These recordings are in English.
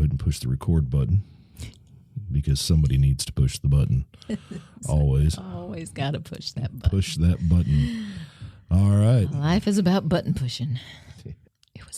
ahead and push the record button because somebody needs to push the button. Always. Always got to push that button. Push that button. All right. Life is about button pushing. It was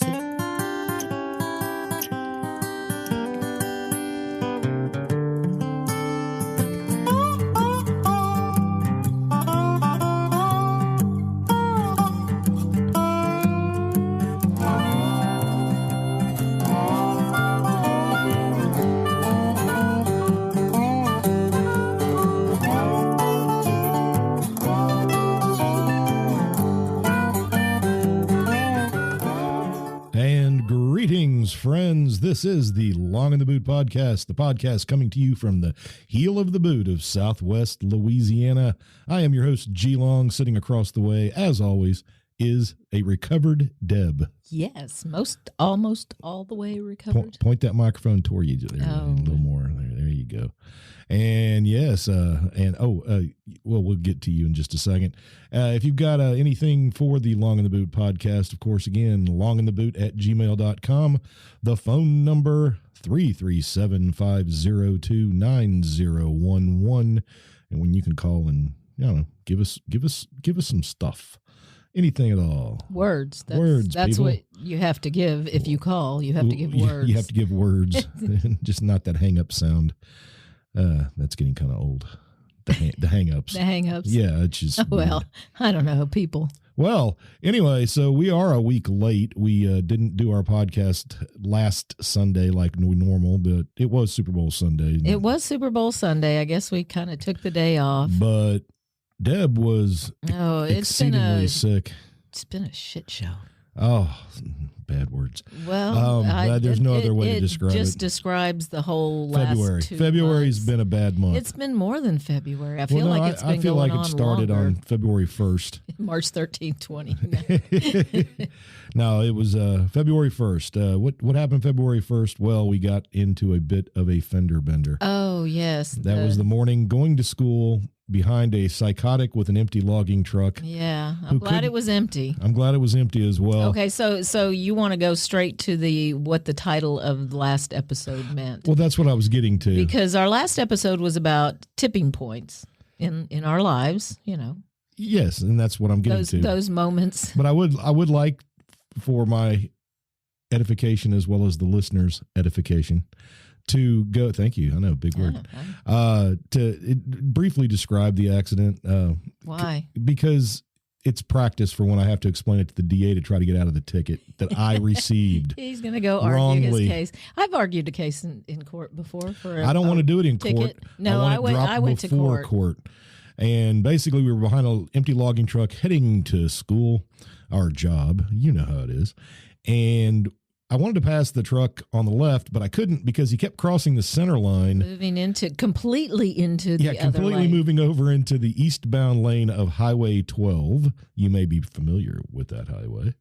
friends, this is the Long in the Boot podcast, the podcast coming to you from the heel of the boot of Southwest Louisiana. I am your host, G Long. Sitting across the way, as always, is a recovered Deb. Yes, almost all the way recovered. Point that microphone toward you there, a little more. There you go. And yes, we'll get to you in just a second. If you've got anything for the Long in the Boot podcast, of course, again, longintheboot@gmail.com. The phone number 337-502-9011. And when you can call and, give us some stuff. Anything at all. Words. That's people. What you have to give if you call. You have to give words. You have to give words. Just not that hang-up sound. That's getting kind of old. The hang-ups. The hang-ups. Yeah, it's just... Well, I don't know, people. Well, anyway, so we are a week late. We didn't do our podcast last Sunday like normal, but it was Super Bowl Sunday. It was Super Bowl Sunday. I guess we kind of took the day off. But Deb was exceedingly sick. It's been a shit show. Oh, bad words. Well, there's no other way to describe it. It just describes the whole February. last 2 February's months. been a bad month. It's been more than February. I feel like it's been going on it started longer. on February 1st. March 13th, 20. No, it was February 1st. What happened February 1st? Well, we got into a bit of a fender bender. Oh, yes. That was the morning going to school behind a psychotic with an empty logging truck. Yeah, I'm glad it was empty. I'm glad it was empty as well. Okay, so you want to go straight to what the title of the last episode meant. Well, that's what I was getting to. Because our last episode was about tipping points in our lives, Yes, and that's what I'm getting to. Those moments. But I would like, for my edification as well as the listeners' edification, to go, thank you, I know, big word, briefly describe the accident. Why? Because it's practice for when I have to explain it to the DA to try to get out of the ticket that I received. He's going to go wrongly. argue his case. I've argued a case in court before. I don't want to do it in ticket. court. No, I went to court. And basically we were behind an empty logging truck heading to school, our job. You know how it is. And I wanted to pass the truck on the left, but I couldn't because he kept crossing the center line. Moving completely into the other completely lane. Moving over into the eastbound lane of Highway 12. You may be familiar with that highway.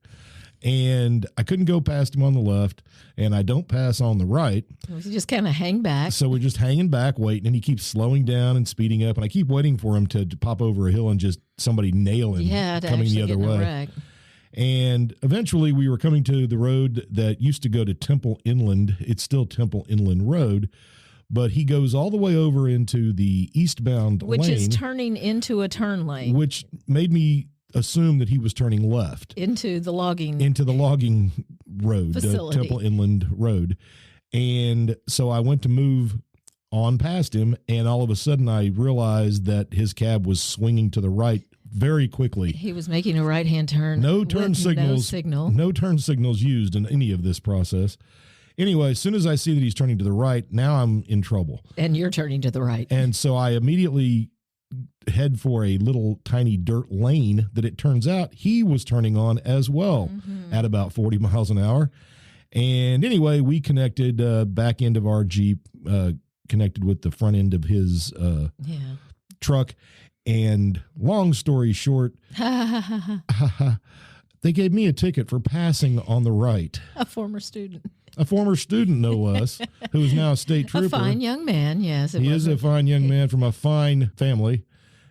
And I couldn't go past him on the left, and I don't pass on the right. We just kind of hang back. So we're just hanging back, waiting, and he keeps slowing down and speeding up, and I keep waiting for him to pop over a hill and just somebody nail him coming the other way. And eventually we were coming to the road that used to go to Temple Inland. It's still Temple Inland Road, but he goes all the way over into the eastbound lane. Which is turning into a turn lane. Which made me assume that he was turning left. Into the logging road, facility. Temple Inland Road. And so I went to move on past him, and all of a sudden I realized that his cab was swinging to the right very quickly. He was making a right-hand turn. No turn signals. No turn signals used in any of this process. Anyway, as soon as I see that he's turning to the right, now I'm in trouble. And you're turning to the right. And so I immediately head for a little tiny dirt lane that it turns out he was turning on as well at about 40 miles an hour. And anyway, we connected back end of our Jeep, connected with the front end of his truck. And long story short, they gave me a ticket for passing on the right. A former student. A former student, no less, who is now a state trooper. A fine young man, yes. He is a fine young man from a fine family.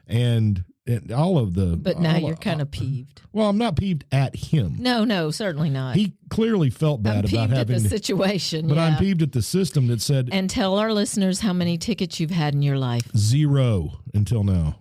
And all of the. But now you're kind of peeved. Well, I'm not peeved at him. No, certainly not. He clearly felt bad about having at the situation. But yeah. I'm peeved at the system that said. And tell our listeners how many tickets you've had in your life. 0 until now.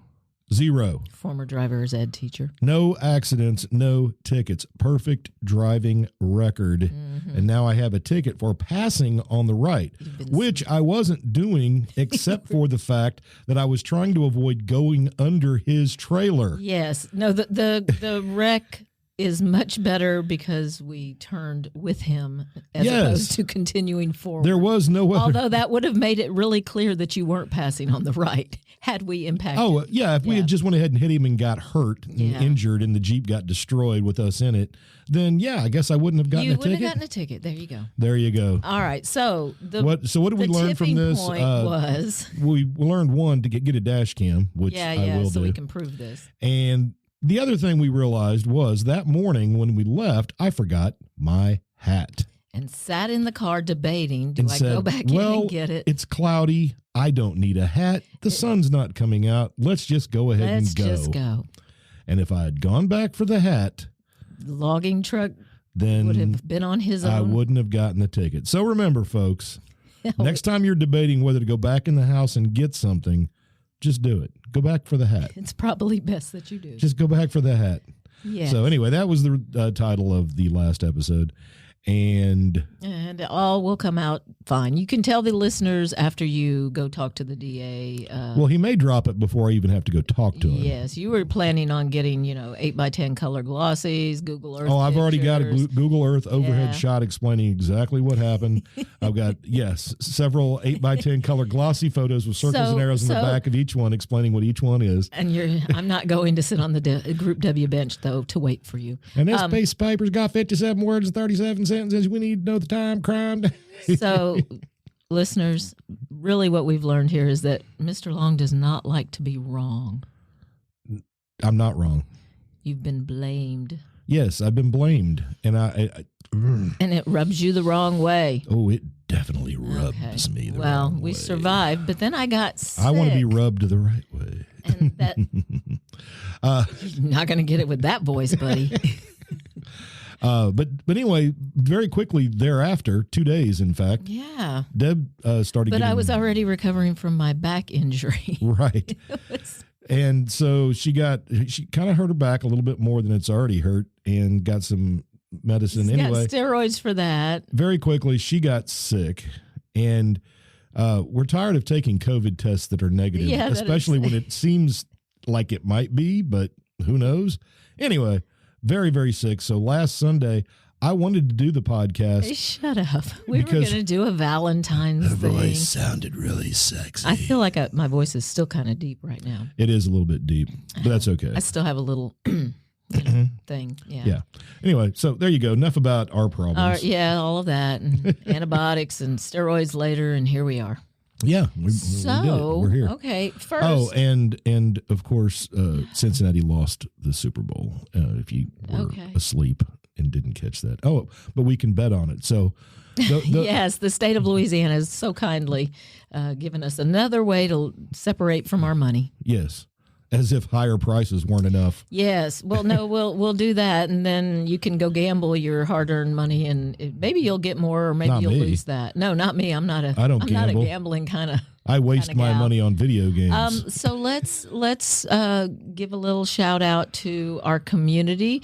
0. Former driver's ed teacher. No accidents, no tickets. Perfect driving record. Mm-hmm. And now I have a ticket for passing on the right, which I wasn't doing except for the fact that I was trying to avoid going under his trailer. Yes. No, the wreck is much better because we turned with him as opposed to continuing forward. There was no other. Although that would have made it really clear that you weren't passing on the right had we impacted. Oh, yeah. If we had just went ahead and hit him and got hurt and injured and the Jeep got destroyed with us in it, then, I guess I wouldn't have gotten a ticket. You wouldn't have gotten a ticket. There you go. There you go. All right. So what did we learn from this? Point was we learned, one, to get a dash cam, which I will so do. we can prove this. And the other thing we realized was that morning when we left, I forgot my hat. And sat in the car debating, do I go back in and get it? It's cloudy. I don't need a hat. The sun's not coming out. Let's just go ahead and go. Let's just go. And if I had gone back for the hat, the logging truck then would have been on his own. I wouldn't have gotten the ticket. So remember, folks, next time you're debating whether to go back in the house and get something, just do it. Go back for the hat. It's probably best that you do. Just go back for the hat. Yes. So anyway, that was the title of the last episode. And all will come out fine. You can tell the listeners after you go talk to the DA. Well, he may drop it before I even have to go talk to him. Yes, you were planning on getting 8x10 color glossies, Google Earth. Oh, I've pictures. already got a Google Earth overhead shot explaining exactly what happened. I've got several 8x10 color glossy photos with circles and arrows in the back of each one, explaining what each one is. And I'm not going to sit on the Group W bench though to wait for you. And this piece of paper's got 57 words and 37 sentences. We need to know the time, crime. So, listeners, really what we've learned here is that Mr. Long does not like to be wrong. I'm not wrong. You've been blamed. Yes, I've been blamed. And and it rubs you the wrong way. Oh, it definitely rubs me the wrong way. We survived, but then I got sick. I want to be rubbed the right way. And that you're not going to get it with that voice, buddy. But anyway, very quickly thereafter, 2 days, in fact. Yeah. Deb started But I was already recovering from my back injury. Right. And so she kind of hurt her back a little bit more than it's already hurt and got some medicine anyway. Got steroids for that. Very quickly, she got sick. And we're tired of taking COVID tests that are negative, especially when it seems like it might be, but who knows? Anyway. Very, very sick. So last Sunday, I wanted to do the podcast. Hey, shut up. We were going to do a Valentine's thing. Her voice sounded really sexy. I feel like my voice is still kind of deep right now. It is a little bit deep, but that's okay. I still have a little thing. Yeah. Anyway, so there you go. Enough about our problems. All of that. And antibiotics and steroids later, and here we are. Yeah, we did it. We're here. Okay, first. Oh, and of course, Cincinnati lost the Super Bowl. If you were asleep and didn't catch that. Oh, but we can bet on it. So, yes, the state of Louisiana has so kindly given us another way to separate from our money. Yes. As if higher prices weren't enough. Yes. Well, no, we'll do that, and then you can go gamble your hard-earned money, and maybe you'll get more, or maybe you'll lose that. No, not me. I'm not a gambling kind of. I waste my money on video games. So let's give a little shout out to our community.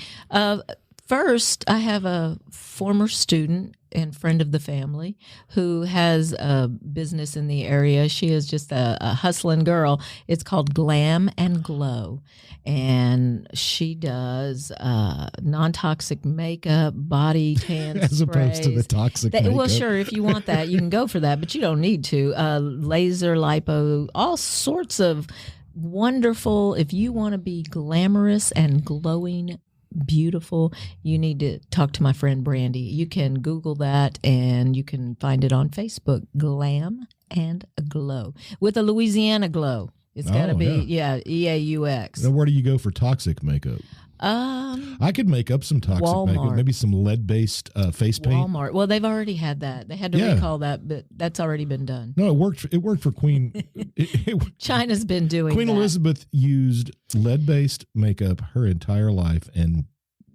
First, I have a former student and friend of the family who has a business in the area. She is just a hustling girl. It's called Glam and Glow. And she does non-toxic makeup, body tan as sprays. Opposed to the toxic makeup. Well, sure, if you want that, you can go for that, but you don't need to. Laser, lipo, all sorts of wonderful. If you want to be glamorous and glowing, beautiful, you need to talk to my friend Brandy. You can Google that and you can find it on Facebook. Glam and Glow with a Louisiana glow. It's got to be EAUX. Now, where do you go for toxic makeup? I could make up some toxic makeup, maybe some lead-based face paint. Walmart. Well, they've already had that. They had to recall that, but that's already been done. No, it worked for Queen. China's been doing Queen that. Elizabeth used lead-based makeup her entire life and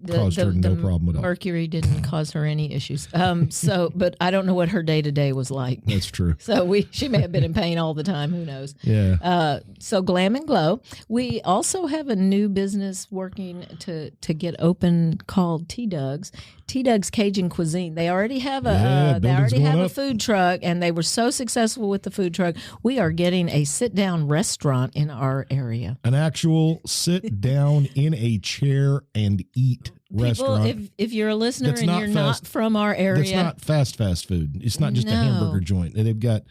caused her no problem at all. Mercury didn't cause her any issues. But I don't know what her day-to-day was like. That's true. So she may have been in pain all the time. Who knows? Yeah. So Glam and Glow. We also have a new business working to get open called T-Dug's. T-Dug's Cajun Cuisine. They already have a food truck, and they were so successful with the food truck. We are getting a sit-down restaurant in our area. An actual sit down in a chair and eat restaurant. People, if you're a listener and you're not from our area, it's not fast food. It's not just a hamburger joint. They've got.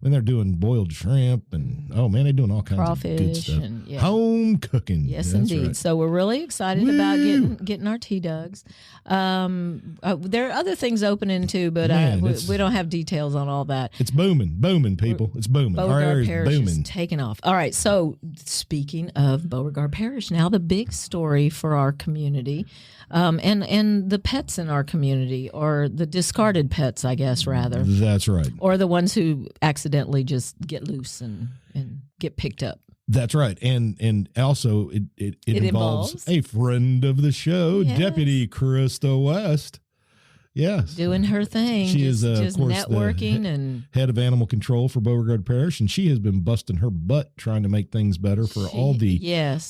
They're doing boiled shrimp and they're doing all kinds of good stuff. And, home cooking. Yes, indeed. Right. So we're really excited about getting our T-Dug's. There are other things opening too, but we don't have details on all that. It's booming, people. It's booming. Our area is booming. Taking off. All right. So speaking of Beauregard Parish, now the big story for our community, and the pets in our community, or the discarded pets, I guess, rather. That's right. Or the ones who accidentally just get loose and get picked up. That's right. And also it involves a friend of the show, yes. Deputy Krista West. Yes. Doing her thing. She is, just of course, networking and head of animal control for Beauregard Parish, and she has been busting her butt trying to make things better for all the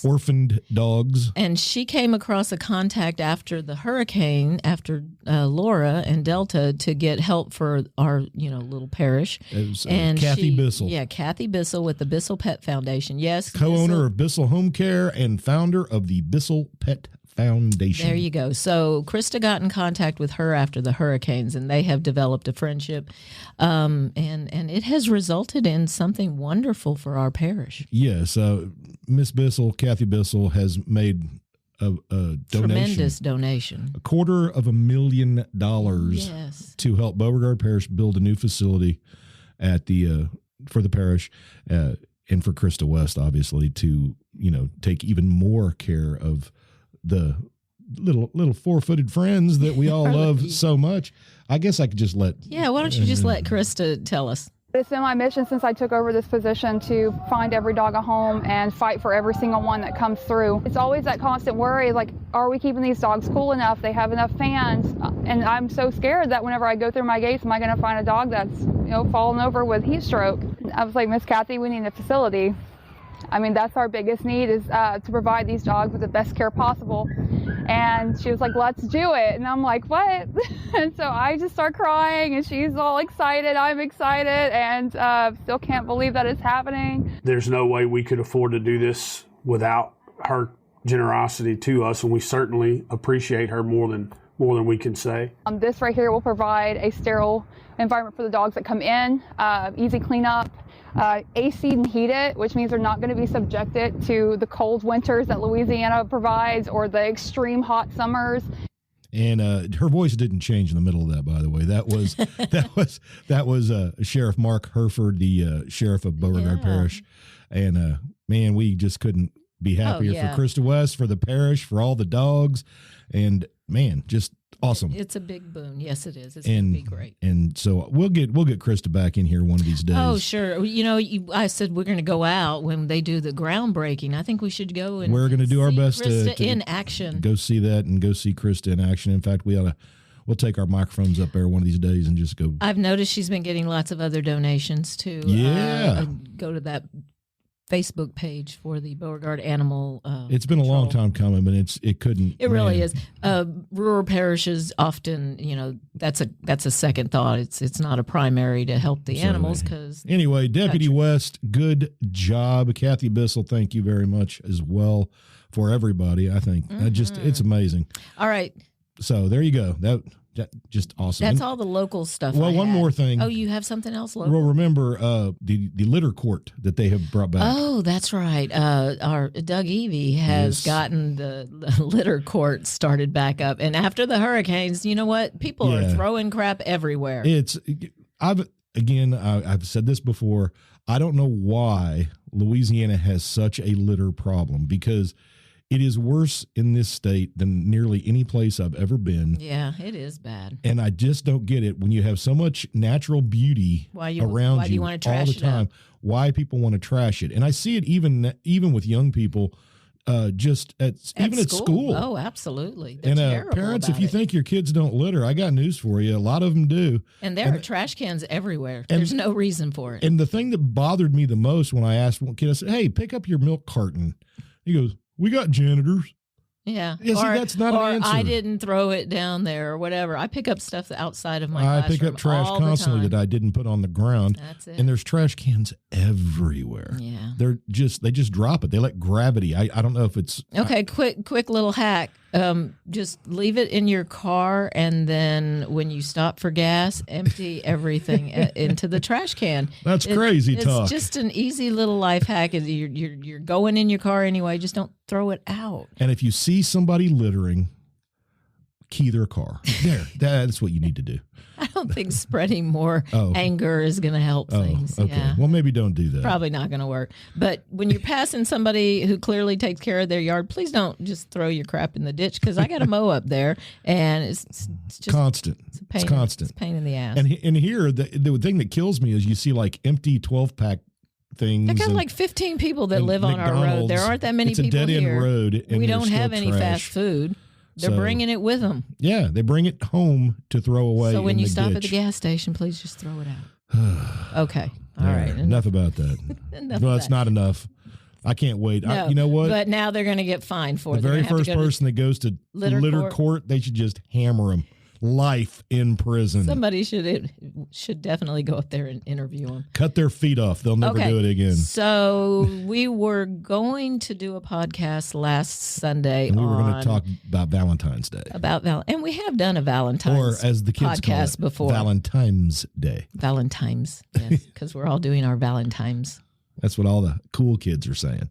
orphaned dogs. And she came across a contact after the hurricane, after Laura and Delta, to get help for our little parish. It was Kathy Bissell. Yeah, Kathy Bissell with the Bissell Pet Foundation. Yes. Co-owner of Bissell Home Care and founder of the Bissell Pet Foundation. There you go. So Krista got in contact with her after the hurricanes, and they have developed a friendship, and it has resulted in something wonderful for our parish. Yes, Miss Bissell, Kathy Bissell, has made a donation, tremendous donation, $250,000 yes. to help Beauregard Parish build a new facility at the for the parish, and for Krista West, obviously, to take even more care of the little four-footed friends that we all love so much. I guess I could just let... Yeah, why don't you just let Krista tell us? It's been my mission since I took over this position to find every dog a home and fight for every single one that comes through. It's always that constant worry, like, are we keeping these dogs cool enough? They have enough fans. And I'm so scared that whenever I go through my gates, am I going to find a dog that's, fallen over with heat stroke? I was like, Miss Kathy, we need a facility. I mean, that's our biggest need, is to provide these dogs with the best care possible. And she was like, let's do it. And I'm like, what? And so I just start crying, and she's all excited. I'm excited, and still can't believe that it's happening. There's no way we could afford to do this without her generosity to us, and we certainly appreciate her more than we can say. This right here will provide a sterile environment for the dogs that come in, easy cleanup, AC and heated, which means they're not going to be subjected to the cold winters that Louisiana provides or the extreme hot summers. And her voice didn't change in the middle of that, by the way. That was Sheriff Mark Herford, the sheriff of Beauregard Parish. And man, we just couldn't be happier for Krista West, for the parish, for all the dogs, and man, just awesome. It's a big boon. Yes, it is. It's going to be great. And so we'll get Krista back in here one of these days. Oh, sure. I said we're going to go out when they do the groundbreaking. I think we should go and we're going to do our best Krista to in action. Go see that and go see Krista in action. In fact, we'll take our microphones up there one of these days and just go. I've noticed she's been getting lots of other donations too. Yeah. Go to that Facebook page for the Beauregard Animal It's been Control. a long time coming, but it couldn't. It really is. Rural parishes often, that's a second thought. It's not a primary to help the animals because. Anyway, Deputy West, good job, Kathy Bissell. Thank you very much as well for everybody. I think it's amazing. All right. So there you go. That just awesome. That's all the local stuff. Well, one more thing. Oh, you have something else local? Well, remember the litter court that they have brought back. Oh, that's right. Our Doug Evie has gotten the litter court started back up, and after the hurricanes, you know what? People are throwing crap everywhere. I've said this before. I don't know why Louisiana has such a litter problem, because It is worse in this state than nearly any place I've ever been. Yeah, it is bad. And I just don't get it when you have so much natural beauty around you want to trash all the time. Why people want to trash it. And I see it even with young people, just at school. Oh, absolutely. They're terrible parents, about if you it. think your kids don't litter, I got news for you. A lot of them do. And there are trash cans everywhere. There's no reason for it. And the thing that bothered me the most when I asked one kid, I said, "Hey, pick up your milk carton." He goes, "We got janitors." Yeah. Yeah, see, that's not an answer. I didn't throw it down there or whatever. I pick up stuff outside of my I classroom pick up trash all constantly the time. that I didn't put on the ground. That's it. And there's trash cans everywhere. Yeah. They just drop it. They let gravity. I don't know if it's Okay, quick little hack. Just leave it in your car, and then when you stop for gas, empty everything into the trash can. That's crazy talk. It's just an easy little life hack. You're going in your car anyway. Just don't throw it out. And if you see somebody littering, key their car. That's what you need to do. I don't think spreading more anger is going to help things. Okay. Yeah. Well, maybe don't do that. Probably not going to work. But when you're passing somebody who clearly takes care of their yard, please don't just throw your crap in the ditch, because I got to mow up there, and it's just constant. It's constant. It's a pain in the ass. And here, the thing that kills me is you see like empty 12-pack things. There got like 15 people that live on our road. McDonald's. There aren't that many people here. It's a dead-end road. And we there's don't have still any trash. fast food. They're bringing it with them. Yeah, they bring it home to throw away. So when you stop ditch. at the gas station, please just throw it out. Okay. All right. Enough about that. No, it's not enough. I can't wait. No, you know what? But now they're going to get fined for it. The very first person that goes to litter court, they should just hammer them. Life in prison. Somebody should definitely go up there and interview them. Cut their feet off. They'll never do it again. So we were going to do a podcast last Sunday. And we were going to talk about Valentine's Day. And we have done a Valentine's or as the kids call it, before. Valentine's Day. Valentine's, yes, because we're all doing our Valentine's. That's what all the cool kids are saying.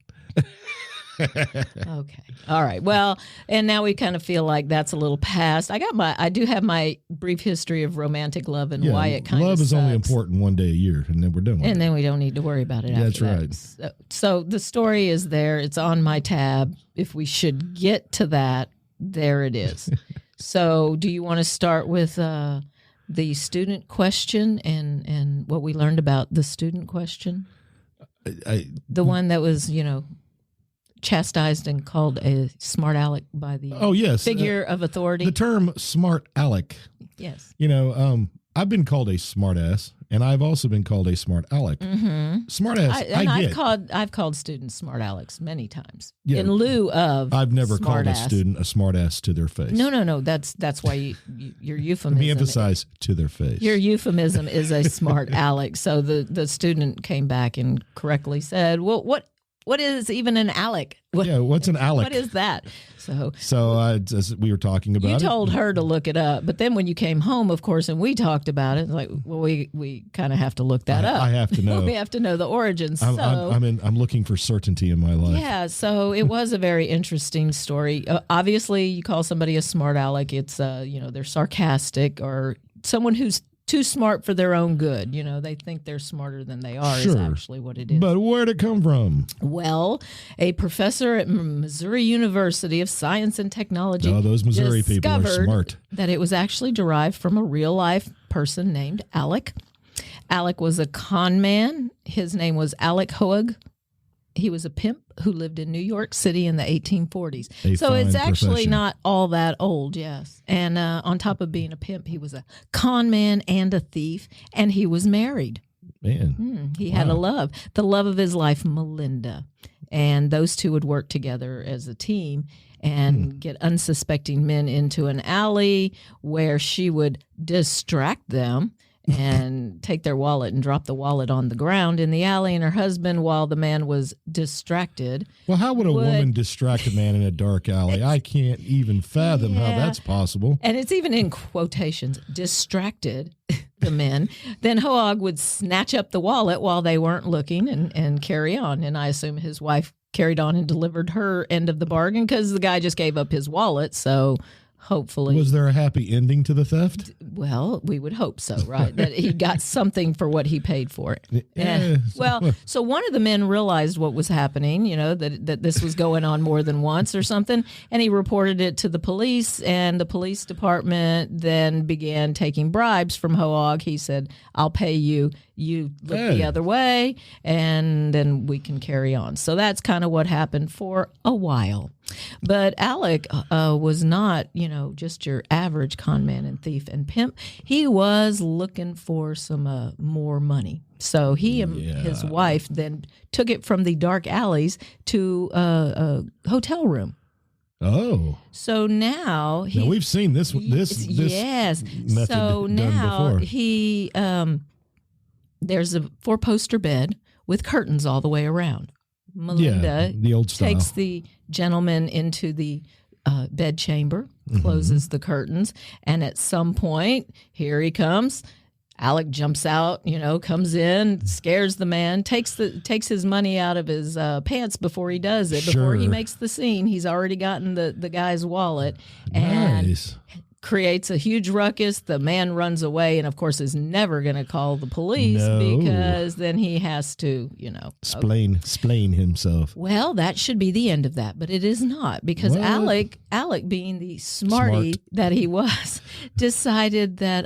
Okay. All right. Well, and now we kind of feel like that's a little past. I do have my brief history of romantic love and why it kind of love is sucks. only important one day a year, and then we're done with it. And then we don't need to worry about it after That's that. So the story is there. It's on my tab. If we should get to that, there it is. So do you want to start with the student question and what we learned about the student question? The one that was, chastised and called a smart aleck by the figure of authority. The term smart aleck. Yes. I've been called a smart ass, and I've also been called a smart aleck. Mm-hmm. Smart ass, I've called students smart alecks many times. Yeah. In lieu of I've never called a student a smart ass to their face. No. That's why your euphemism. Let me emphasize to their face. Your euphemism is a smart aleck. So the student came back and correctly said, "Well, what is even an aleck? What's an aleck? What is that?" So we were talking about it. You told her to look it up, but then when you came home, of course, and we talked about it, it's like, well, we kind of have to look that up. I have to know. We have to know the origins. I'm looking for certainty in my life. Yeah, so it was a very interesting story. Obviously, you call somebody a smart aleck, it's they're sarcastic or someone who's too smart for their own good. They think they're smarter than they are is actually what it is. But where'd it come from? Well, a professor at Missouri University of Science and Technology those Missouri people are smart. That it was actually derived from a real-life person named Alec. Alec was a con man. His name was Alec Hoag. He was a pimp who lived in New York City in the 1840s. So it's actually not all that old, yes. And on top of being a pimp, he was a con man and a thief, and he was married. Man. He had a love, the love of his life, Melinda. And those two would work together as a team and get unsuspecting men into an alley where she would distract them and take their wallet and drop the wallet on the ground in the alley, and her husband, while the man was distracted. Well, how would a woman distract a man in a dark alley? I can't even fathom how that's possible. And it's even in quotations, distracted the men. Then Hoag would snatch up the wallet while they weren't looking and carry on. And I assume his wife carried on and delivered her end of the bargain because the guy just gave up his wallet. So hopefully. Was there a happy ending to the theft? Well, we would hope so, right? That he got something for what he paid for it. Yeah. Well, so one of the men realized what was happening, that this was going on more than once or something, and he reported it to the police, and the police department then began taking bribes from Hoag. He said, I'll pay you. You look the other way, and then we can carry on. So that's kind of what happened for a while. But Alec was not, just your average con man and thief and pimp. He was looking for some more money. So he and his wife then took it from the dark alleys to a hotel room. Oh, so now we've seen this yes. method so done now before. he there's a 4-poster bed with curtains all the way around. Melinda the old style. takes the gentleman into the bed chamber, closes the curtains, and at some point, here he comes. Alec jumps out, comes in, scares the man, takes his money out of his pants before he does it. Before he makes the scene, he's already gotten the guy's wallet and creates a huge ruckus. The man runs away and, of course, is never going to call the police because then he has to, explain himself. Well, that should be the end of that, but it is not because Alec, being the smarty that he was, decided that,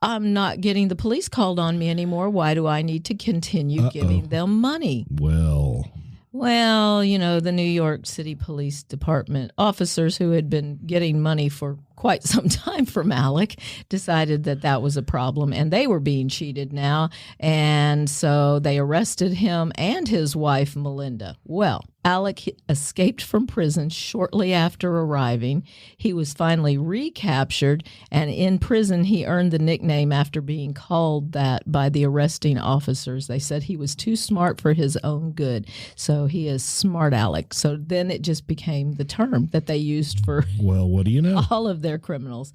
I'm not getting the police called on me anymore. Why do I need to continue giving them money? Well, the New York City Police Department officers who had been getting money for quite some time from Alec decided that was a problem, and they were being cheated now. And so they arrested him and his wife, Melinda. Well, Alec escaped from prison shortly after arriving. He was finally recaptured, and in prison he earned the nickname after being called that by the arresting officers. They said he was too smart for his own good, so he is Smart Alec. So then it just became the term that they used for what do you know? all of their criminals.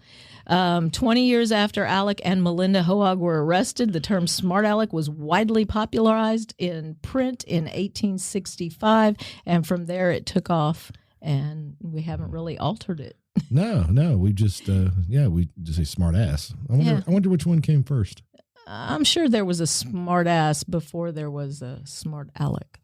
20 years after Alec and Melinda Hoag were arrested, the term Smart Alec was widely popularized in print in 1865, and from there it took off, and we haven't really altered it. No, we just we just say smart ass. I wonder which one came first. I'm sure there was a smart ass before there was a Smart Alec.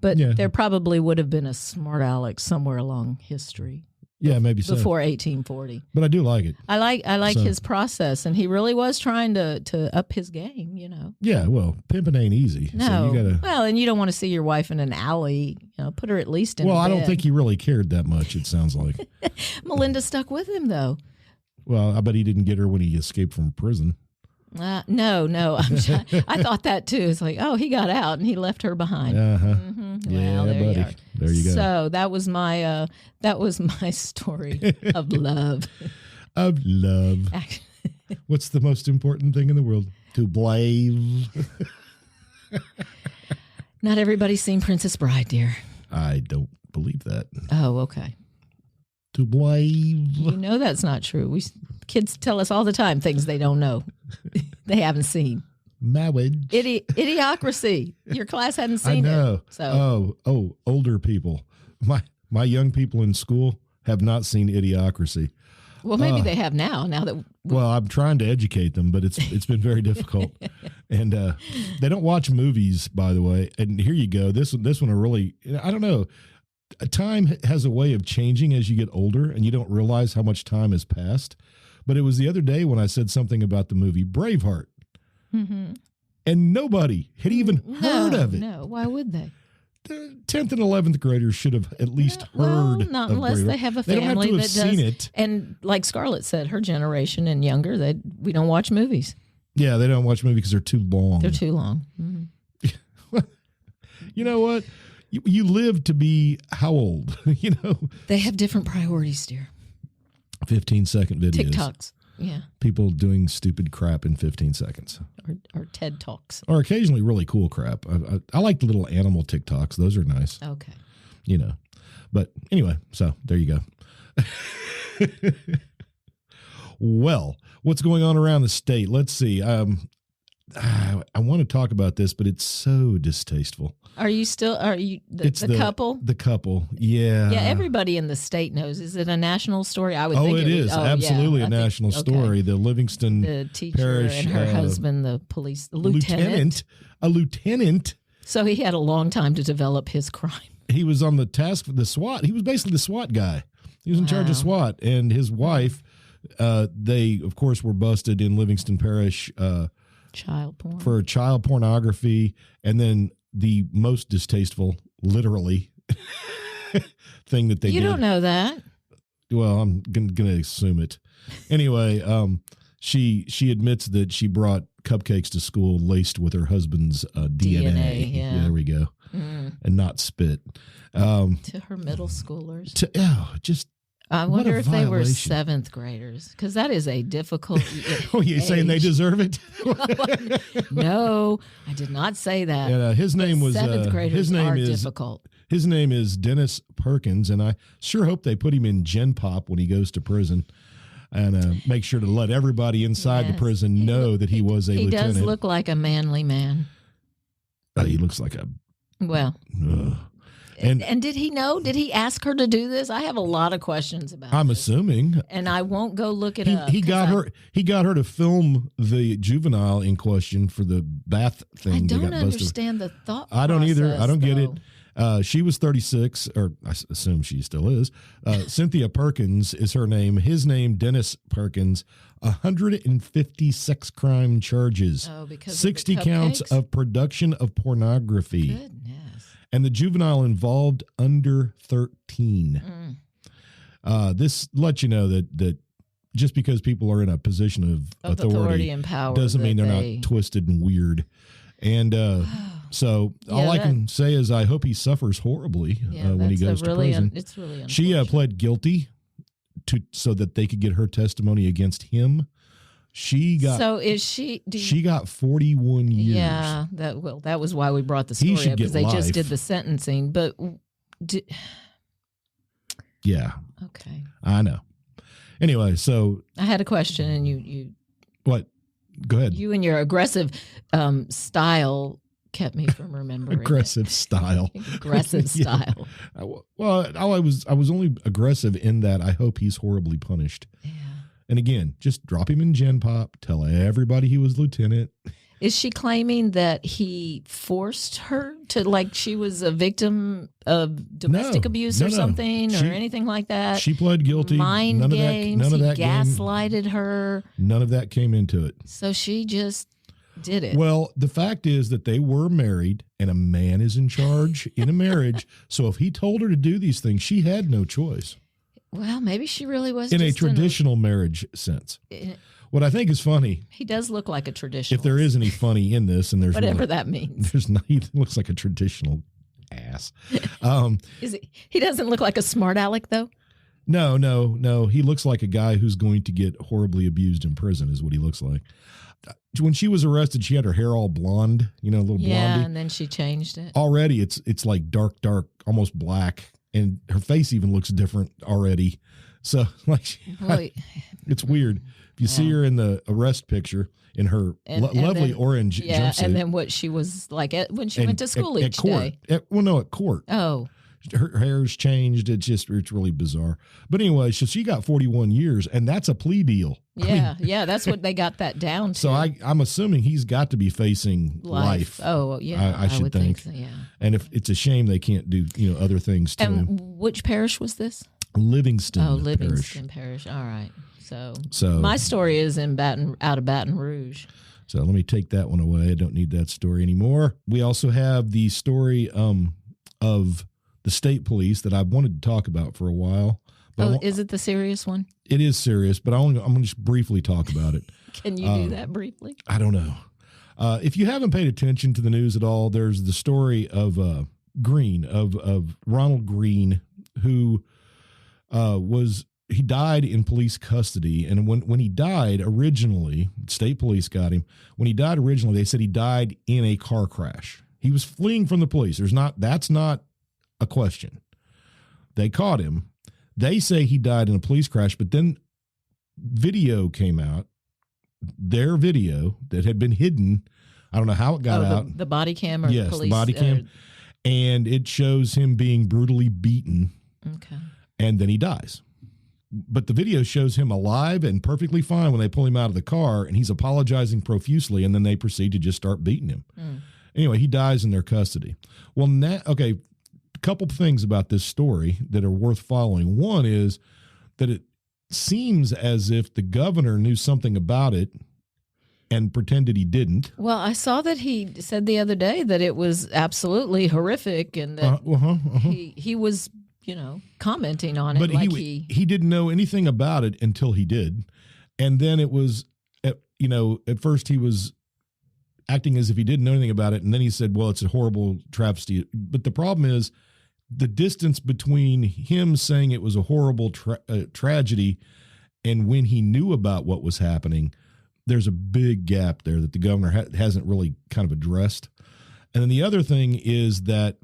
But there probably would have been a Smart Alec somewhere along history. Yeah, maybe so. Before 1840. But I do like it. I like his process, and he really was trying to up his game, Yeah, well, pimping ain't easy. No. So you gotta... Well, and you don't want to see your wife in an alley. Put her at least in a bed. I don't think he really cared that much, it sounds like. Melinda stuck with him, though. Well, I bet he didn't get her when he escaped from prison. No. I thought that, too. It's like, he got out, and he left her behind. Yeah, well, there buddy. you are. There you go. So that was my story of love. Of love. What's the most important thing in the world? To blame. Not everybody's seen Princess Bride, dear. I don't believe that. Oh, okay. To blame. That's not true. Kids tell us all the time things they don't know. They haven't seen. Marriage. Idiocracy. Your class hadn't seen I know. it. So. Oh, older people. My young people in school have not seen Idiocracy. Well, maybe they have now. Now that I'm trying to educate them, but it's been very difficult. And they don't watch movies, by the way. And here you go. This one are really, I don't know. Time has a way of changing as you get older, and you don't realize how much time has passed. But it was the other day when I said something about the movie Braveheart. Mm-hmm. And nobody had even heard of it. No, why would they? The 10th and 11th graders should have at least heard not of unless Braveheart. they have a They family don't have to that have seen does. it. And like Scarlett said, her generation and younger, we don't watch movies. Yeah, they don't watch movies because they're too long. They're too long. Mm-hmm. You know what? You live to be how old? They have different priorities, dear. 15-second videos. TikToks. Yeah. People doing stupid crap in 15 seconds. Or TED Talks. Or occasionally really cool crap. I like the little animal TikToks. Those are nice. Okay. But anyway, so there you go. Well, what's going on around the state? Let's see. I want to talk about this, but it's so distasteful. Are you the couple? The couple, yeah. Yeah, everybody in the state knows. Is it a national story? I would Oh, think it is. Absolutely a national story. The Livingston the teacher Parish, and her husband, the police, the lieutenant. A lieutenant. So he had a long time to develop his crime. He was on the task for the SWAT. He was basically the SWAT guy. He was in charge of SWAT. And his wife, they, of course, were busted in Livingston Parish child porn. For child pornography. And then the most distasteful, literally, thing that they did. You don't know that. Well, I'm going to assume it. Anyway, she admits that she brought cupcakes to school laced with her husband's DNA. Yeah. There we go. And not spit. To her middle schoolers. I wonder if they were seventh graders, because that is a difficult. Oh, you're saying they deserve it? No, I did not say that. And, his name was seventh graders. His name is difficult. His name is Dennis Perkins, and I sure hope they put him in Gen Pop when he goes to prison, and make sure to let everybody inside the prison know that he was a lieutenant. He does look like a manly man. He looks like a And did he know? Did he ask her to do this? I have a lot of questions about. I'm this. assuming, and I won't go look it up. He got her to film the juvenile in question for the bath thing. I don't understand the thought. I don't either. I don't get it. though. She was 36, or I assume she still is. Cynthia Perkins is her name. His name, Dennis Perkins. 150 sex crime charges. Oh, because 60 counts of production of pornography. Goodness. And the juvenile involved under 13. This lets you know that just because people are in a position of authority and power doesn't mean they're not twisted and weird. And so all I can say is I hope he suffers horribly when he goes to prison. It's really unfortunate. She pled guilty so that they could get her testimony against him. She got. So is she? She got 41 years. Yeah, that was why we brought the story up, because they just did the sentencing. But yeah, okay, I know. Anyway, so I had a question, and you what? Go ahead. You and your aggressive style kept me from remembering. Aggressive style. Aggressive style. Well, I was only aggressive in that I hope he's horribly punished. Yeah. And again, just drop him in Gen Pop. Tell everybody he was lieutenant. Is she claiming that he forced her to, like, she was a victim of domestic abuse or something, or anything like that? She pled guilty. Mind games. None of that. Gaslighted her. None of that came into it. So she just did it. Well, the fact is that they were married, and a man is in charge in a marriage. So if he told her to do these things, she had no choice. Well, maybe she really was in a traditional marriage sense. What I think is funny. He does look like a traditional. If there is any funny in this, and there's whatever that means. There's not. He looks like a traditional ass. He doesn't look like a smart aleck, though. No. He looks like a guy who's going to get horribly abused in prison. Is what he looks like. When she was arrested, she had her hair all blonde. Little blondie. Yeah, and then she changed it. Already, it's like dark, almost black. And her face even looks different already. So, it's weird. If you see her in the arrest picture in her lovely orange jumpsuit. And then what she was like when she went to school each day. At court. Oh. Her hair's changed. It's really bizarre. But anyway, so she got 41 years, and that's a plea deal. Yeah, that's what they got that down to. So I'm assuming he's got to be facing life. Oh, yeah. I should think. So, yeah. And if it's a shame they can't do other things to him. And which parish was this? Livingston. Oh, Livingston Parish. All right. So my story is out of Baton Rouge. So let me take that one away. I don't need that story anymore. We also have the story of the state police that I've wanted to talk about for a while. But is it the serious one? It is serious, but I'm going to just briefly talk about it. Can you do that briefly? I don't know. If you haven't paid attention to the news at all, there's the story of Ronald Green, who he died in police custody. And when he died originally, state police got him. When he died originally, they said he died in a car crash. He was fleeing from the police. That's not a question. They caught him. They say he died in a police crash, but then video came out their video that had been hidden. I don't know how it got out. The body cam or yes, the police? The body cam. And it shows him being brutally beaten. Okay. And then he dies. But the video shows him alive and perfectly fine when they pull him out of the car, and he's apologizing profusely, and then they proceed to just start beating him. Anyway, he dies in their custody. Well, now, okay, a couple things about this story that are worth following. One is that it seems as if the governor knew something about it and pretended he didn't. Well, I saw that he said the other day that it was absolutely horrific and that he was, commenting on it. But he didn't know anything about it until he did. And then it was, at first he was acting as if he didn't know anything about it. And then he said, well, it's a horrible travesty. But the problem is the distance between him saying it was a horrible tragedy and when he knew about what was happening, there's a big gap there that the governor hasn't really kind of addressed. And then the other thing is that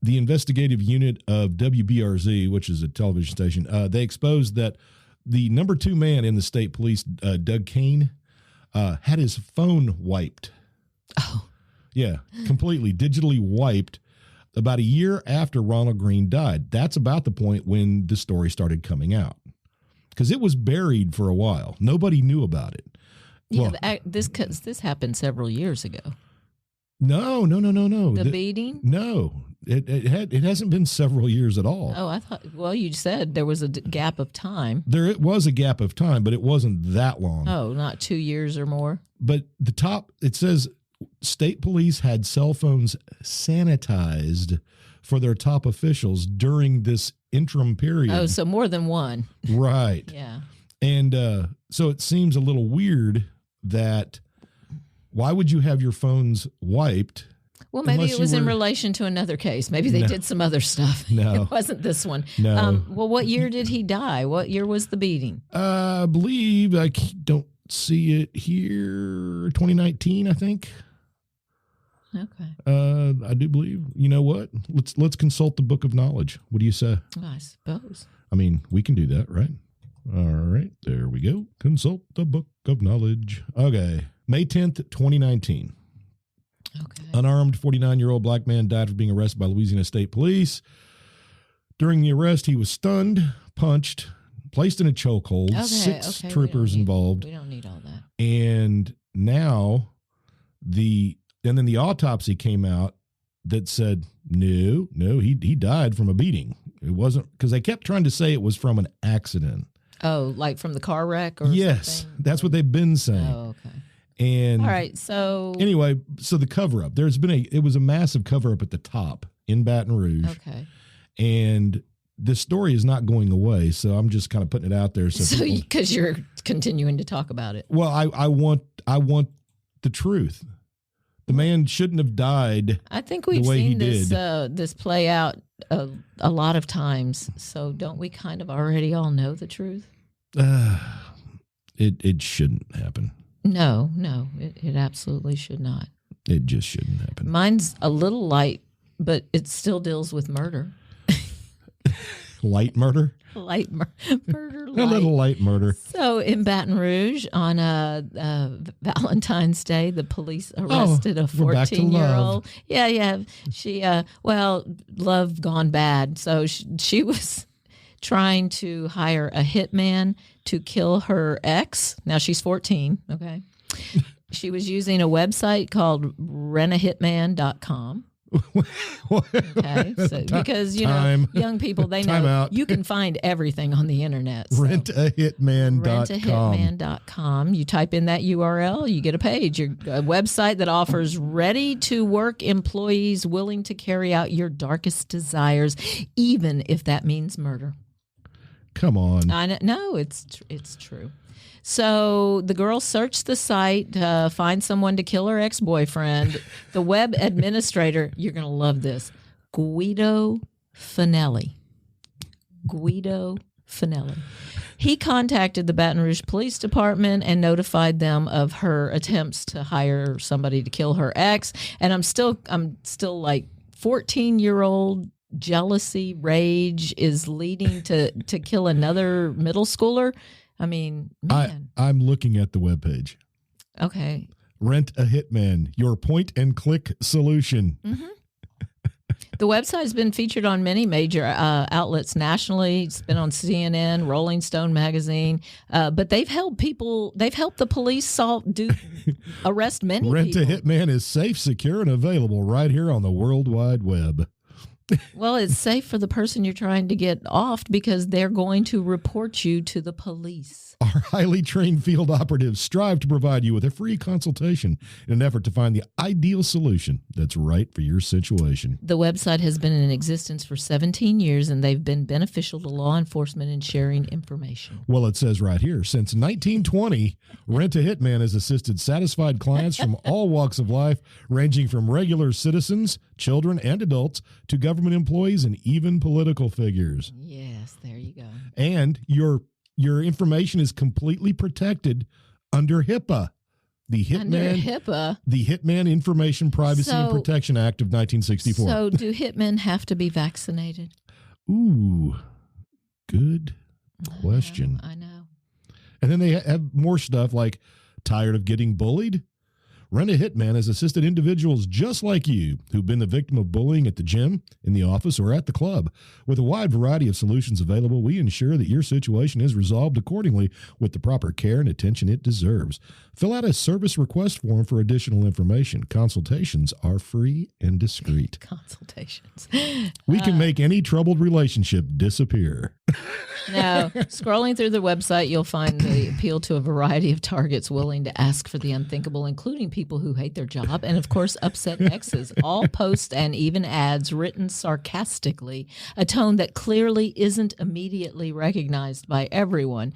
the investigative unit of WBRZ, which is a television station, they exposed that the number 2 man in the state police, Doug Kane, had his phone wiped. Oh. Yeah, completely digitally wiped about a year after Ronald Green died. That's about the point when the story started coming out because it was buried for a while. Nobody knew about it. Yeah, well, this happened several years ago. No. The beating? No, it hasn't been several years at all. Oh, I thought. Well, you said there was a gap of time. There was a gap of time, but it wasn't that long. Oh, not 2 years or more. But it says state police had cell phones sanitized for their top officials during this interim period. Oh, so more than one. Right. Yeah. And so it seems a little weird that why would you have your phones wiped? Well, maybe it was in relation to another case. Maybe they did some other stuff. No. It wasn't this one. No. Well, what year did he die? What year was the beating? I believe, I don't see it here, 2019, I think. Okay. I do believe. You know what? Let's consult the book of knowledge. What do you say? I suppose. I mean, we can do that, right? All right, there we go. Consult the book of knowledge. Okay. May 10th, 2019. Okay. Unarmed 49-year-old black man died after being arrested by Louisiana State Police. During the arrest, he was stunned, punched, placed in a chokehold. Okay, 6 troopers involved. We don't need all that. And now then the autopsy came out that said, no, he died from a beating. It wasn't, because they kept trying to say it was from an accident. Oh, like from the car wreck or yes, something? That's what they've been saying. Oh, okay. And all right, so anyway, so the cover up, it was a massive cover up at the top in Baton Rouge. Okay. And this story is not going away, so I'm just kind of putting it out there. So because you're continuing to talk about it. Well, I want the truth. The man shouldn't have died. I think we've seen this play out a lot of times. So don't we kind of already all know the truth? It shouldn't happen. No, it absolutely should not. It just shouldn't happen. Mine's a little light, but it still deals with murder. Light murder? Murder. A little light murder. So in Baton Rouge on Valentine's Day, the police arrested a 14-year-old. Yeah. She, love gone bad. So she was trying to hire a hitman to kill her ex. Now she's 14. Okay. She was using a website called rentahitman.com. Okay, so because young people, they know you can find everything on the internet. So. Rentahitman.com. You type in that URL, you get a page, a website that offers ready-to-work employees willing to carry out your darkest desires, even if that means murder. Come on. No, it's true. So the girl searched the site to find someone to kill her ex-boyfriend. The web administrator, you're going to love this, Guido Finelli. He contacted the Baton Rouge Police Department and notified them of her attempts to hire somebody to kill her ex. And I'm still like 14-year-old jealousy, rage is leading to kill another middle schooler. I mean, man. I'm looking at the webpage. Okay. Rent a Hitman, your point and click solution. Mm-hmm. The website has been featured on many major outlets nationally. It's been on CNN, Rolling Stone magazine, but they've helped the police arrest many Rent people. a Hitman is safe, secure, and available right here on the World Wide Web. Well, it's safe for the person you're trying to get off because they're going to report you to the police. Our highly trained field operatives strive to provide you with a free consultation in an effort to find the ideal solution that's right for your situation. The website has been in existence for 17 years, and they've been beneficial to law enforcement in sharing information. Well, it says right here, since 1920, Rent a Hitman has assisted satisfied clients from all walks of life, ranging from regular citizens, children, and adults to government employees and even political figures. Yes, there you go. And your information is completely protected under HIPAA. The Hitman Information Privacy and Protection Act of 1964. So do hitmen have to be vaccinated? Ooh, good question. I know. And then they have more stuff like tired of getting bullied? Rent a Hitman has assisted individuals just like you who've been the victim of bullying at the gym, in the office, or at the club. With a wide variety of solutions available, we ensure that your situation is resolved accordingly with the proper care and attention it deserves. Fill out a service request form for additional information. Consultations are free and discreet. Consultations. We can make any troubled relationship disappear. Now, scrolling through the website, you'll find the appeal to a variety of targets willing to ask for the unthinkable, including people who hate their job and, of course, upset exes. All posts and even ads written sarcastically, a tone that clearly isn't immediately recognized by everyone.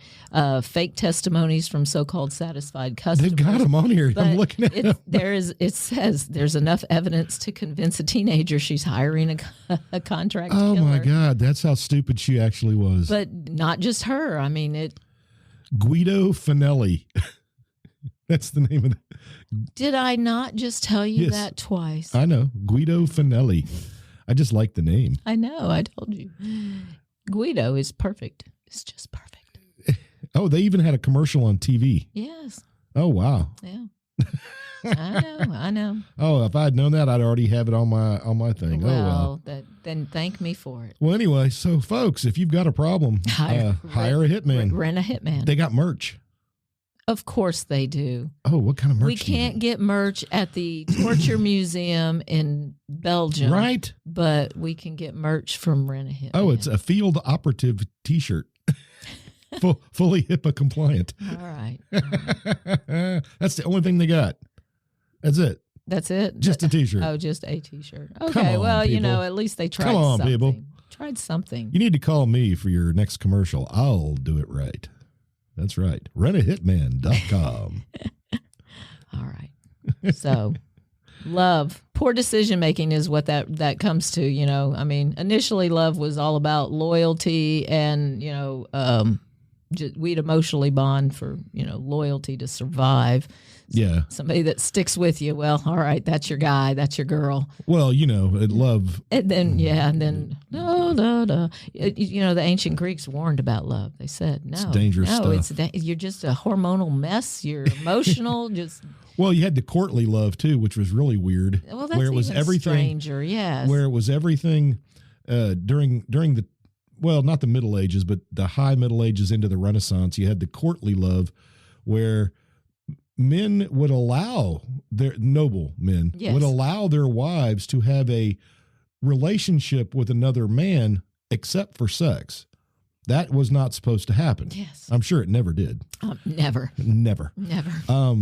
Fake testimonies from so-called satisfied customers. They've got them on here. I'm looking at them. It says there's enough evidence to convince a teenager she's hiring a contract killer. Oh, my God. That's how stupid she actually was. But not just her. I mean, Guido Finelli. That's the name of it. Did I not just tell you that twice? I know. Guido Finelli. I just like the name. I know. I told you. Guido is perfect. It's just perfect. Oh, they even had a commercial on TV. Yes. Oh, wow. Yeah. I know. Oh, if I'd known that, I'd already have it on my thing. Well, then thank me for it. Well, anyway, so folks, if you've got a problem, hire a hitman. Rent a hitman. They got merch. Of course they do. Oh, what kind of merch? We can't get merch at the Torture Museum in Belgium. Right. But we can get merch from Rent a Hitman. Oh, it's a field operative T-shirt. Fully HIPAA compliant. All right. That's the only thing they got. That's it. That's it? Just a T-shirt. Oh, just a T-shirt. Okay, well, people. at least they tried Come on, something. people. Tried something. You need to call me for your next commercial. I'll do it right. That's right. Rentahitman.com. All right. So, love. Poor decision making is what that comes to, I mean, initially love was all about loyalty and, we'd emotionally bond for, loyalty to survive. Yeah. Somebody that sticks with you. Well, all right, that's your guy, that's your girl. Well, love. And then, no. The ancient Greeks warned about love. They said, no. It's dangerous stuff. You're just a hormonal mess. You're emotional, Well, you had the courtly love, too, which was really weird. Well, that's where it was even everything, stranger, yes. Where it was everything during the, well, not the Middle Ages, but the high Middle Ages into the Renaissance. You had the courtly love where men would allow noble men would allow their wives to have a relationship with another man except for sex. That was not supposed to happen. Yes. I'm sure it never did. Never. But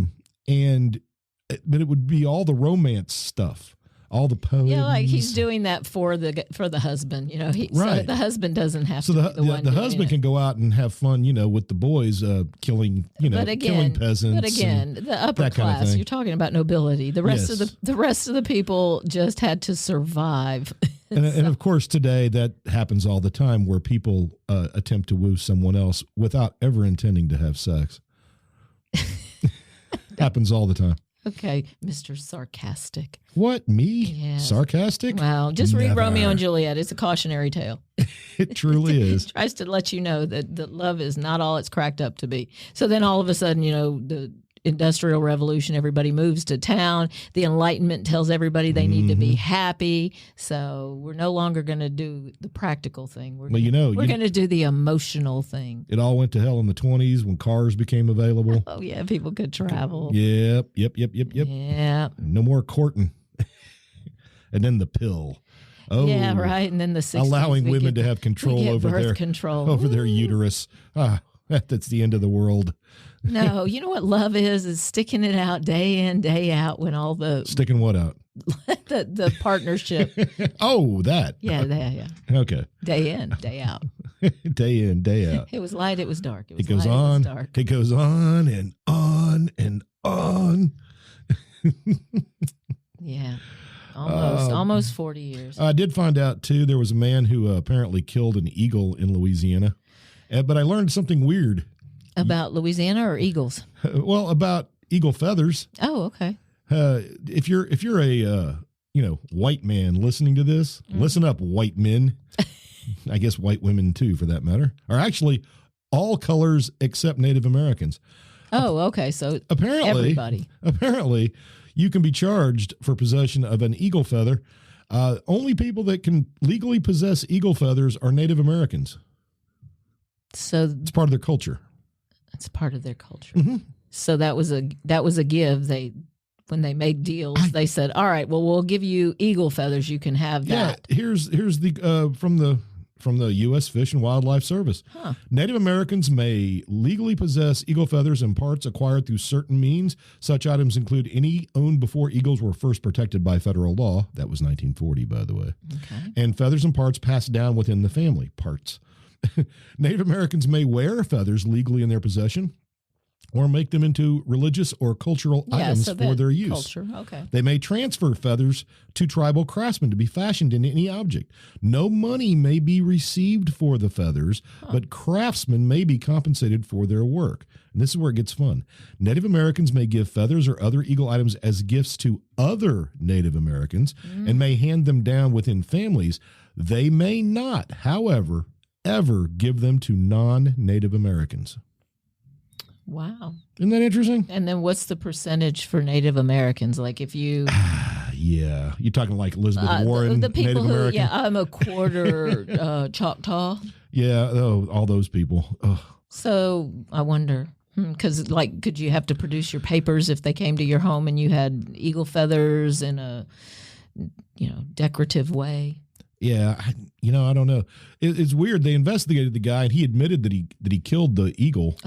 it would be all the romance stuff, all the poems. Yeah, like he's doing that for the husband. Right. So the husband doesn't have so to. The husband can go out and have fun, with the boys, killing, killing peasants. But again, the upper class. Kind of you're talking about nobility. The rest of the people just had to survive. And of course, today that happens all the time, where people attempt to woo someone else without ever intending to have sex. Happens all the time. Okay, Mr. Sarcastic. What, me? Yes. Sarcastic? Well, just read Never. Romeo and Juliet. It's a cautionary tale. It truly is. It tries to let you know that love is not all it's cracked up to be. So then all of a sudden, the Industrial Revolution, everybody moves to town. The Enlightenment tells everybody they need to be happy. So we're no longer going to do the practical thing. We're going to do the emotional thing. It all went to hell in the 20s when cars became available. Oh, yeah, people could travel. Yep. Yeah. No more courting. And then the pill. Oh, yeah, right. And then the 60s, allowing women to have control over their uterus. That's the end of the world. No, you know what love is sticking it out day in, day out when all the... Sticking what out? the partnership. Oh, that. Yeah. Okay. Day in, day out. Day in, day out. It was light, it was dark. It goes on. It goes on and on and on. Yeah. Almost 40 years. I did find out, too, there was a man who apparently killed an eagle in Louisiana. But I learned something weird. About Louisiana or eagles? Well, about eagle feathers. Oh, okay. If you're a white man listening to this, listen up, white men. I guess white women too, for that matter, are actually all colors except Native Americans. Oh, okay. So apparently, everybody. Apparently, you can be charged for possession of an eagle feather. Only people that can legally possess eagle feathers are Native Americans. So it's part of their culture. It's part of their culture. Mm-hmm. So that was a give. When they made deals, they said, "All right, well, we'll give you eagle feathers. You can have that." Yeah, here's the from the U.S. Fish and Wildlife Service. Huh. Native Americans may legally possess eagle feathers and parts acquired through certain means. Such items include any owned before eagles were first protected by federal law. That was 1940, by the way. Okay. And feathers and parts passed down within the family. Parts. Native Americans may wear feathers legally in their possession or make them into religious or cultural items for their use. Culture. Okay. They may transfer feathers to tribal craftsmen to be fashioned in any object. No money may be received for the feathers, but craftsmen may be compensated for their work. And this is where it gets fun. Native Americans may give feathers or other eagle items as gifts to other Native Americans and may hand them down within families. They may not, however, ever give them to non-Native Americans. Wow. Isn't that interesting? And then what's the percentage for Native Americans? Like if you... Yeah. You're talking like Elizabeth Warren, the people Native who, American? Yeah, I'm a quarter Choctaw. Yeah, all those people. Ugh. So I wonder, because could you have to produce your papers if they came to your home and you had eagle feathers in a, decorative way? Yeah, I don't know. It's weird. They investigated the guy, and he admitted that he killed the eagle.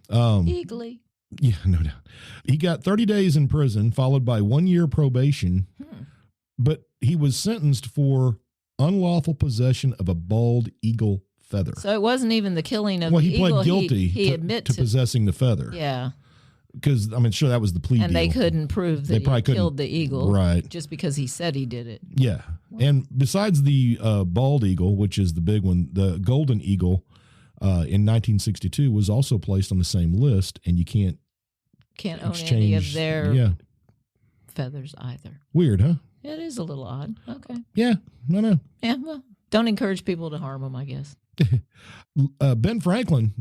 Oh, eagly. Yeah, no doubt. He got 30 days in prison, followed by 1 year probation, but he was sentenced for unlawful possession of a bald eagle feather. So it wasn't even the killing of the eagle. Well, he pled guilty to possessing the feather. Yeah. Because, sure, that was the plea deal. And they couldn't prove that he killed the eagle. Right. Just because he said he did it. Yeah. And besides the bald eagle, which is the big one, the golden eagle in 1962 was also placed on the same list, and you can't own any of their feathers either. Weird, huh? It is a little odd. Okay. Yeah, I know. Yeah, well, don't encourage people to harm them, I guess. Ben Franklin,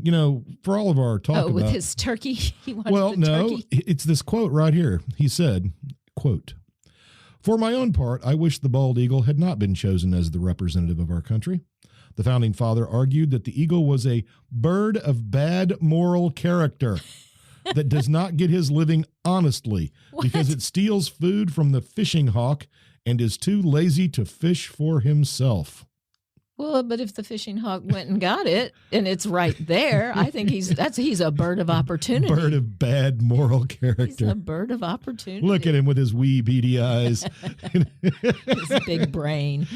for all of our talk with about his turkey, he wanted turkey. It's this quote right here. He said, quote, "For my own part, I wish the bald eagle had not been chosen as the representative of our country. The founding father argued that the eagle was a bird of bad moral character that does not get his living honestly because it steals food from the fishing hawk and is too lazy to fish for himself." Well, but if the fishing hawk went and got it and it's right there, I think he's a bird of opportunity. Bird of bad moral character. He's a bird of opportunity. Look at him with his wee beady eyes. His big brain.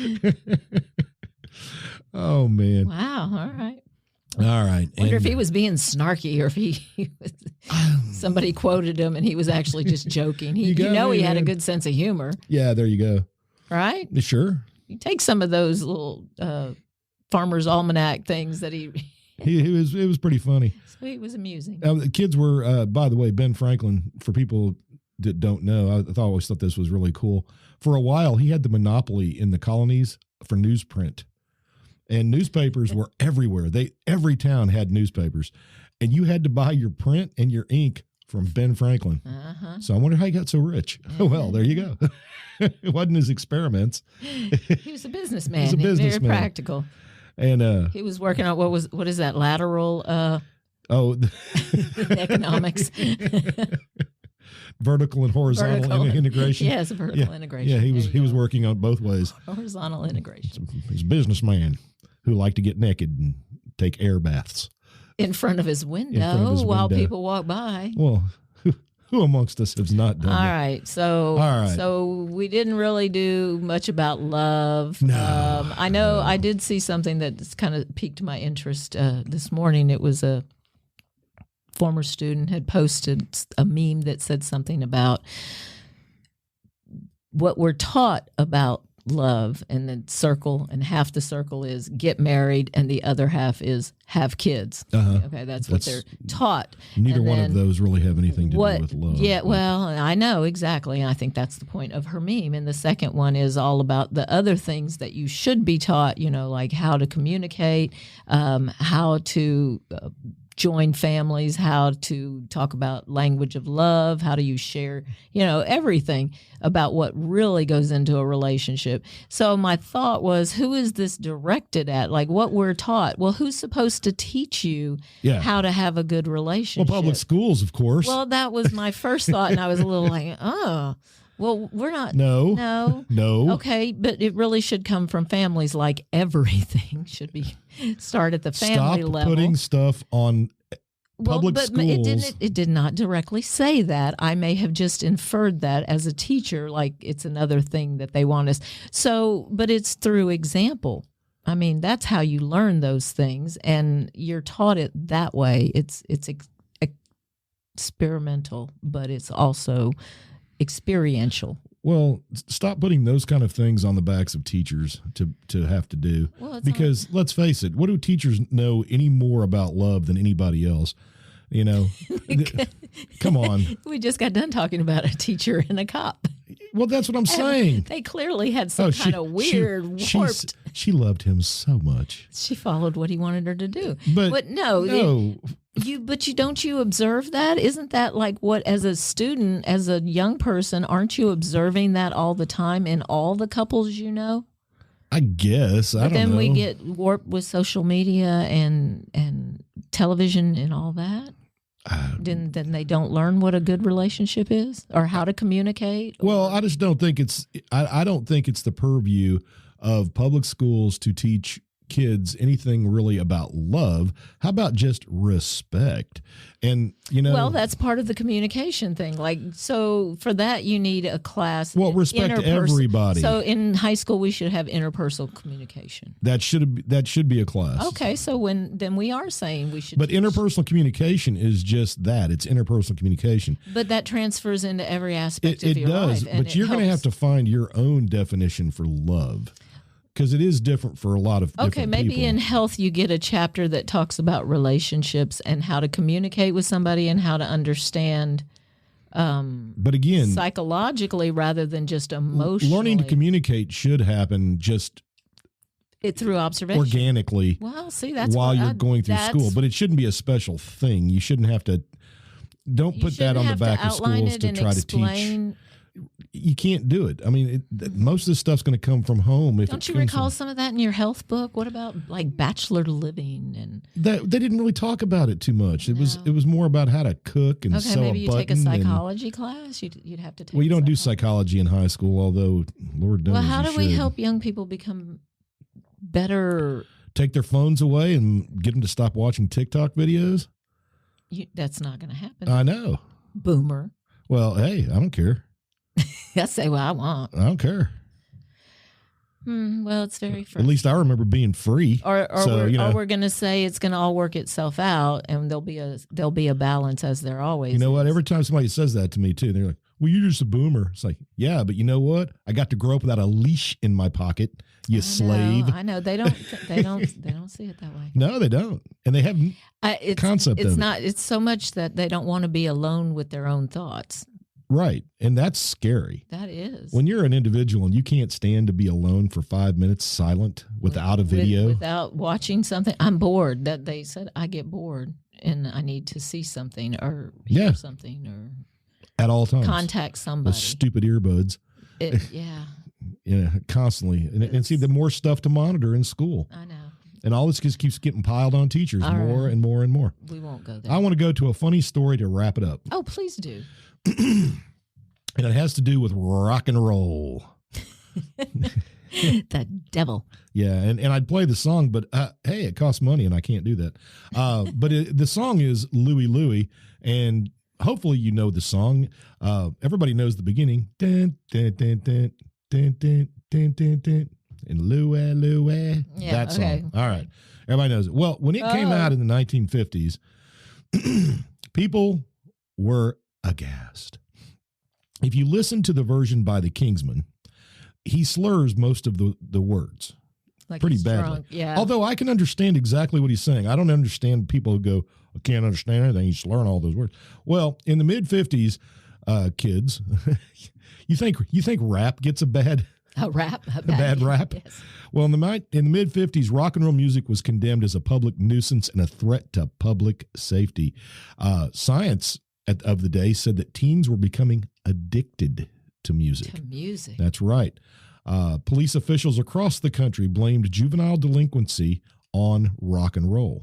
Oh, man. Wow. All right. All right. Wonder if he was being snarky or if he was, somebody quoted him and he was actually just joking. He had a good sense of humor. Yeah, there you go. Right? Sure. You take some of those little Farmer's Almanac things that it was pretty funny. So it was amusing. The kids were, by the way, Ben Franklin, for people that don't know, I always thought this was really cool. For a while, he had the monopoly in the colonies for newsprint, and newspapers were everywhere. Every town had newspapers, and you had to buy your print and your ink from Ben Franklin. So I wonder how he got so rich. Well, there you go. It wasn't his experiments. He was a businessman. He was a businessman. Very practical. And he was working on what is that, lateral economics. Vertical and horizontal integration. Yes, vertical integration. Yeah, he was working on both ways. Horizontal integration. He's a businman who liked to get naked and take air baths in front of his window while people walk by. Well, who amongst us has not done that? All right. So we didn't really do much about love. No. I know I did see something that kind of piqued my interest this morning. It was a former student had posted a meme that said something about what we're taught about love, and the circle, and half the circle is get married and the other half is have kids. Okay, that's what they're taught. Neither one of those really have anything to do with love. Yeah, well, I know exactly, and I think that's the point of her meme. And the second one is all about the other things that you should be taught, like how to communicate, how to join families, how to talk about language of love, how do you share, everything about what really goes into a relationship. So my thought was, who is this directed at? Like what we're taught. Well, who's supposed to teach you how to have a good relationship? Well, public schools, of course. Well, that was my first thought, and I was a little like, oh. Well, we're not. No. Okay, but it really should come from families. Like everything should be start at the family level. Stop putting stuff on public schools. It did not directly say that. I may have just inferred that as a teacher, like it's another thing that they want us. So, but it's through example. I mean, that's how you learn those things, and you're taught it that way. It's experimental, but it's also experiential. Well, stop putting those kind of things on the backs of teachers to have to do. Well, because let's face it, what do teachers know any more about love than anybody else? Come on. We just got done talking about a teacher and a cop. Well, that's what I'm saying. They clearly had some kind of weird, warped. She loved him so much. She followed what he wanted her to do. But no. Don't you observe that? Isn't that like what, as a student, as a young person, aren't you observing that all the time in all the couples you know? I guess. I don't know. Then we get warped with social media and television and all that. Then they don't learn what a good relationship is or how to communicate. Well, I just don't think I don't think it's the purview of public schools to teach kids anything really about love. How about just respect? And well, that's part of the communication thing. Like, so for that you need a class. Well, respect everybody. So in high school we should have interpersonal communication. That should be a class. Okay, so then we are saying we should. But interpersonal communication is just that. It's interpersonal communication. But that transfers into every aspect of your life. It does, but you're going to have to find your own definition for love. Because it is different for a lot of different people. Okay, maybe in health you get a chapter that talks about relationships and how to communicate with somebody and how to understand but again, psychologically rather than just emotionally. Learning to communicate should happen just through observation. Organically. Well, see, that's while you're going through school. But it shouldn't be a special thing. You shouldn't have to don't put that on the back of schools to try to teach. You can't do it. I mean, most of this stuff's going to come from home. Don't you recall some of that in your health book? What about like bachelor living and they didn't really talk about it too much. It was more about how to cook and sew a button. Okay, maybe you take a psychology class. You'd have to take. Well, you don't do psychology in high school, although Lord knows. Well, how do we help young people become better? Take their phones away and get them to stop watching TikTok videos. That's not going to happen. I know. Boomer. Well, hey, I don't care. I say what I want. I don't care. Well, it's very frustrating. At least I remember being free. Or we're going to say it's going to all work itself out, and there'll be a balance as there always. You know what? Every time somebody says that to me too, they're like, "Well, you're just a boomer." It's like, yeah, but you know what? I got to grow up without a leash in my pocket. You slave. I know they don't see it that way. No, they don't, and they have concept. It's not. It's so much that they don't want to be alone with their own thoughts. Right. And that's scary. That is. When you're an individual and you can't stand to be alone for 5 minutes silent without a video. Without watching something. I'm bored. That they said I get bored and I need to see something or hear something or at all times. Contact somebody. Those stupid earbuds. Constantly. And see, the more stuff to monitor in school. I know. And all this just keeps getting piled on teachers more and more and more. We won't go there. I want to go to a funny story to wrap it up. Oh, please do. And it has to do with rock and roll. The devil. Yeah, and I'd play the song, but hey, it costs money, and I can't do that. But the song is Louie Louie, and hopefully you know the song. Everybody knows the beginning. Dun, dun, dun, dun, dun, dun, dun, dun, dun. And Louie Louie, that song. All right, everybody knows it. Well, when it came out in the 1950s, people were aghast. If you listen to the version by the Kingsmen, he slurs most of the words pretty badly. Drunk. Yeah. Although I can understand exactly what he's saying. I don't understand people who go, I can't understand anything. He's slurring all those words. Well, in the mid 50s, kids, you think rap gets a bad rap? A bad rap? Yes. Well, in the mid 50s, rock and roll music was condemned as a public nuisance and a threat to public safety. Science of the day said that teens were becoming addicted to music. That's right. Police officials across the country blamed juvenile delinquency on rock and roll.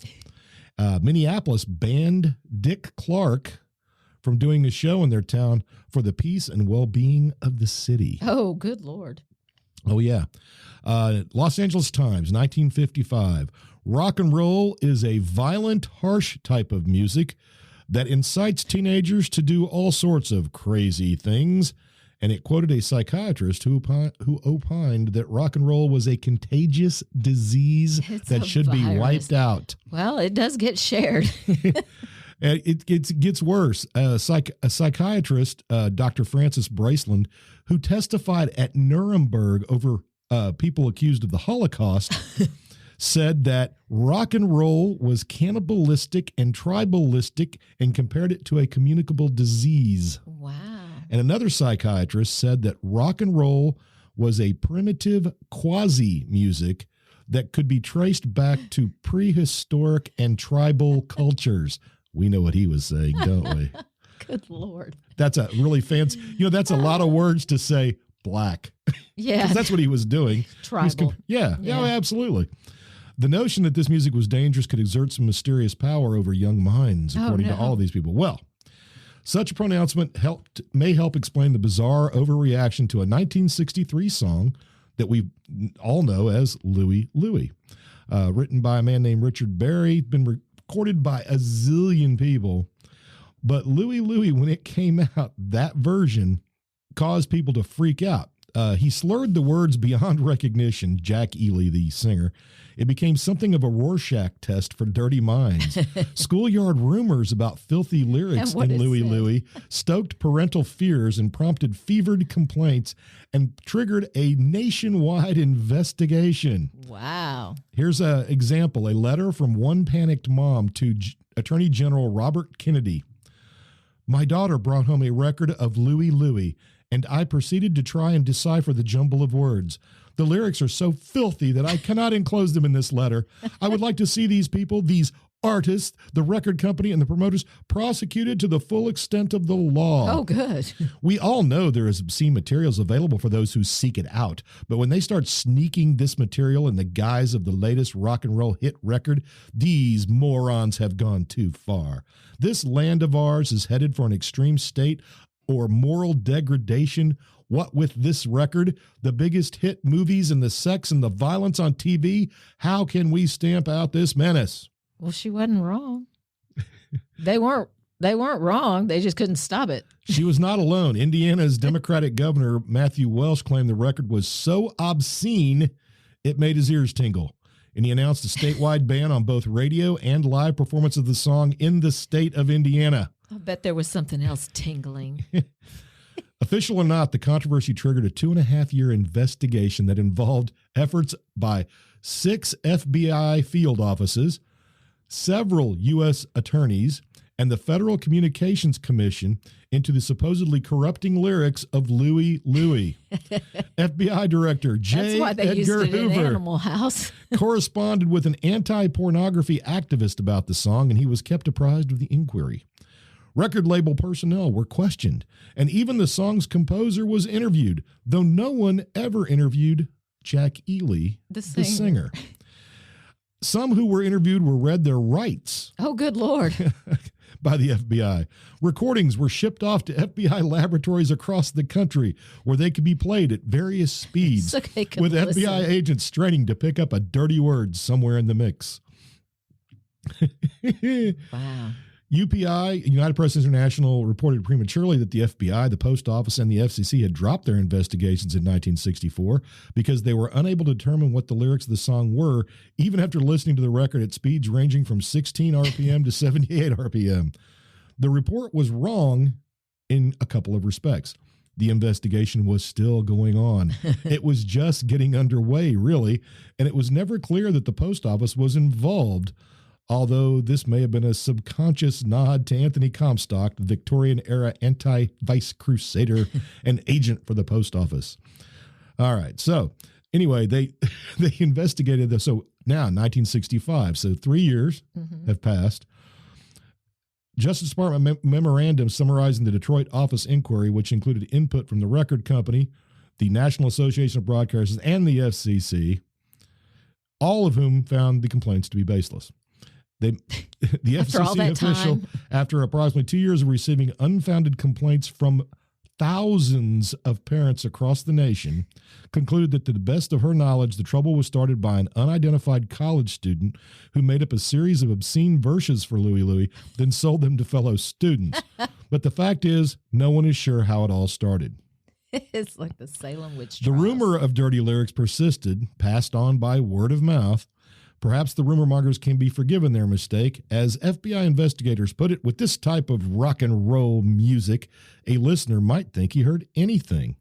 Minneapolis banned Dick Clark from doing a show in their town for the peace and well-being of the city. Oh, good Lord. Oh, yeah. Los Angeles Times, 1955. Rock and roll is a violent, harsh type of music that incites teenagers to do all sorts of crazy things. And it quoted a psychiatrist who opined that rock and roll was a contagious disease that should be wiped out. Well, it does get shared. It gets worse. A psychiatrist, Dr. Francis Braceland, who testified at Nuremberg over people accused of the Holocaust, said that rock and roll was cannibalistic and tribalistic and compared it to a communicable disease. Wow. And another psychiatrist said that rock and roll was a primitive quasi-music that could be traced back to prehistoric and tribal cultures. We know what he was saying, don't we? Good Lord. That's a really fancy, that's a lot of words to say black. Yeah. Because that's what he was doing. Tribal. Yeah, absolutely. The notion that this music was dangerous could exert some mysterious power over young minds, according to all of these people. Well, such a pronouncement may help explain the bizarre overreaction to a 1963 song that we all know as Louie Louie, written by a man named Richard Berry, been recorded by a zillion people. But Louie Louie, when it came out, that version caused people to freak out. He slurred the words beyond recognition, Jack Ely, the singer. It became something of a Rorschach test for dirty minds. Schoolyard rumors about filthy lyrics in Louie Louie stoked parental fears and prompted fevered complaints and triggered a nationwide investigation. Wow. Here's an example, a letter from one panicked mom to Attorney General Robert Kennedy. My daughter brought home a record of Louie Louie, and I proceeded to try and decipher the jumble of words. The lyrics are so filthy that I cannot enclose them in this letter. I would like to see these people, these artists, the record company, and the promoters prosecuted to the full extent of the law. Oh, good. We all know there is obscene materials available for those who seek it out. But when they start sneaking this material in the guise of the latest rock and roll hit record, these morons have gone too far. This land of ours is headed for an extreme state or moral degradation. What with this record, the biggest hit movies and the sex and the violence on TV, how can we stamp out this menace? Well, she wasn't wrong. They weren't wrong. They just couldn't stop it. She was not alone. Indiana's Democratic Governor Matthew Welsh claimed the record was so obscene it made his ears tingle. And he announced a statewide ban on both radio and live performance of the song in the state of Indiana. I bet there was something else tingling. Official or not, the controversy triggered a 2.5-year investigation that involved efforts by 6 FBI field offices, several U.S. attorneys, and the Federal Communications Commission into the supposedly corrupting lyrics of Louie Louie. FBI Director J. That's why they Edgar used it in Hoover Animal House. corresponded with an anti-pornography activist about the song, and he was kept apprised of the inquiry. Record label personnel were questioned, and even the song's composer was interviewed, though no one ever interviewed Jack Ely, the singer. Some who were interviewed were read their rights. Oh, good Lord. By the FBI. Recordings were shipped off to FBI laboratories across the country where they could be played at various speeds, So with FBI agents straining to pick up a dirty word somewhere in the mix. Wow. UPI, United Press International, reported prematurely that the FBI, the Post Office, and the FCC had dropped their investigations in 1964 because they were unable to determine what the lyrics of the song were, even after listening to the record at speeds ranging from 16 RPM to 78 RPM. The report was wrong in a couple of respects. The investigation was still going on. It was just getting underway, really, and it was never clear that the Post Office was involved, although this may have been a subconscious nod to Anthony Comstock, the Victorian-era anti-vice crusader and agent for the Post Office. All right, so anyway, they investigated this. So now, 1965, so 3 years have passed. Justice Department memorandum summarizing the Detroit office inquiry, which included input from the record company, the National Association of Broadcasters, and the FCC, all of whom found the complaints to be baseless. The FCC official, after approximately 2 years of receiving unfounded complaints from thousands of parents across the nation, concluded that to the best of her knowledge, the trouble was started by an unidentified college student who made up a series of obscene verses for Louie Louie, then sold them to fellow students. But the fact is, no one is sure how it all started. It's like the Salem witch trials. The rumor of dirty lyrics persisted, passed on by word of mouth. Perhaps the rumor mongers can be forgiven their mistake. As FBI investigators put it, with this type of rock and roll music, a listener might think he heard anything.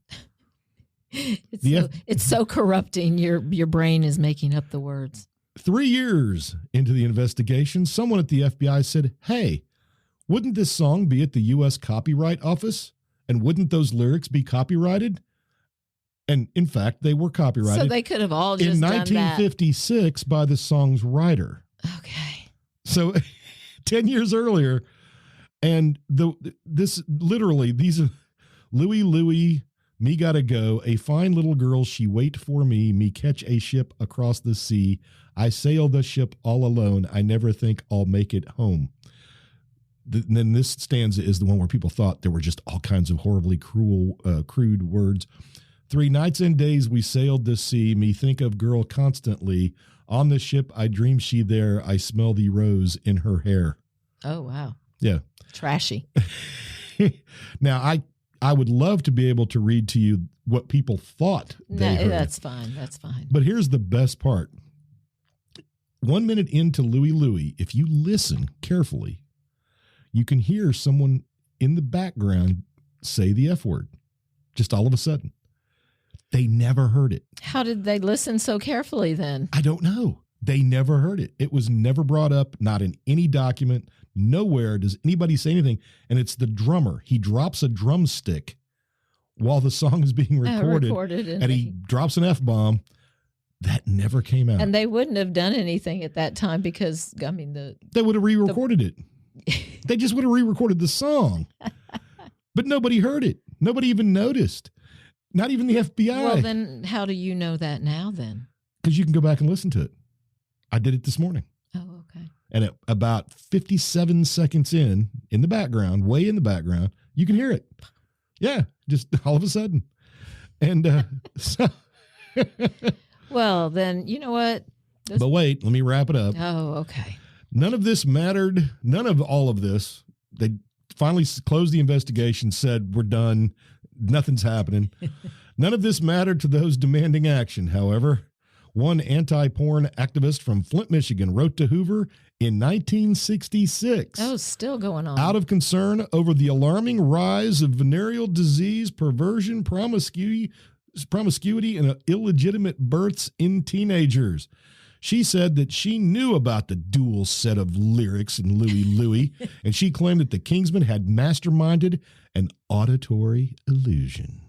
It's so corrupting. Your brain is making up the words. 3 years into the investigation, someone at the FBI said, "Hey, wouldn't this song be at the U.S. Copyright Office? And wouldn't those lyrics be copyrighted?" And in fact, they were copyrighted. So they could have all just in done 1956 by the song's writer. Okay. So 10 years earlier, and these are Louie Louie, me gotta go, a fine little girl, she wait for me catch a ship across the sea. I sail the ship all alone. I never think I'll make it home. Then this stanza is the one where people thought there were just all kinds of horribly crude words. 3 nights and days we sailed the sea, me think of girl constantly. On the ship I dream she there, I smell the rose in her hair. Oh, wow. Yeah. Trashy. Now, I would love to be able to read to you what people thought they heard. That's fine. That's fine. But here's the best part. 1 minute into Louie Louie, if you listen carefully, you can hear someone in the background say the F word, just all of a sudden. They never heard it. How did they listen so carefully then? I don't know. They never heard it. It was never brought up, not in any document. Nowhere does anybody say anything. And it's the drummer. He drops a drumstick while the song is being recorded and he drops an F-bomb. That never came out. And they wouldn't have done anything at that time because, I mean, they would have re-recorded it. They just would have re-recorded the song. But nobody heard it. Nobody even noticed. Not even the FBI. Well, then how do you know that now then? Because you can go back and listen to it. I did it this morning. Oh, okay. And at about 57 seconds in the background, way in the background, you can hear it. Yeah, just all of a sudden. And so. Well, then, you know what? But wait, let me wrap it up. Oh, okay. None of this mattered. None of all of this. They finally closed the investigation, said, we're done. Nothing's happening. None of this mattered to those demanding action. However, one anti-porn activist from Flint, Michigan wrote to Hoover in 1966. Oh, still going on. Out of concern over the alarming rise of venereal disease, perversion, promiscuity, and illegitimate births in teenagers. She said that she knew about the dual set of lyrics in Louie Louie, and she claimed that the Kingsmen had masterminded an auditory illusion.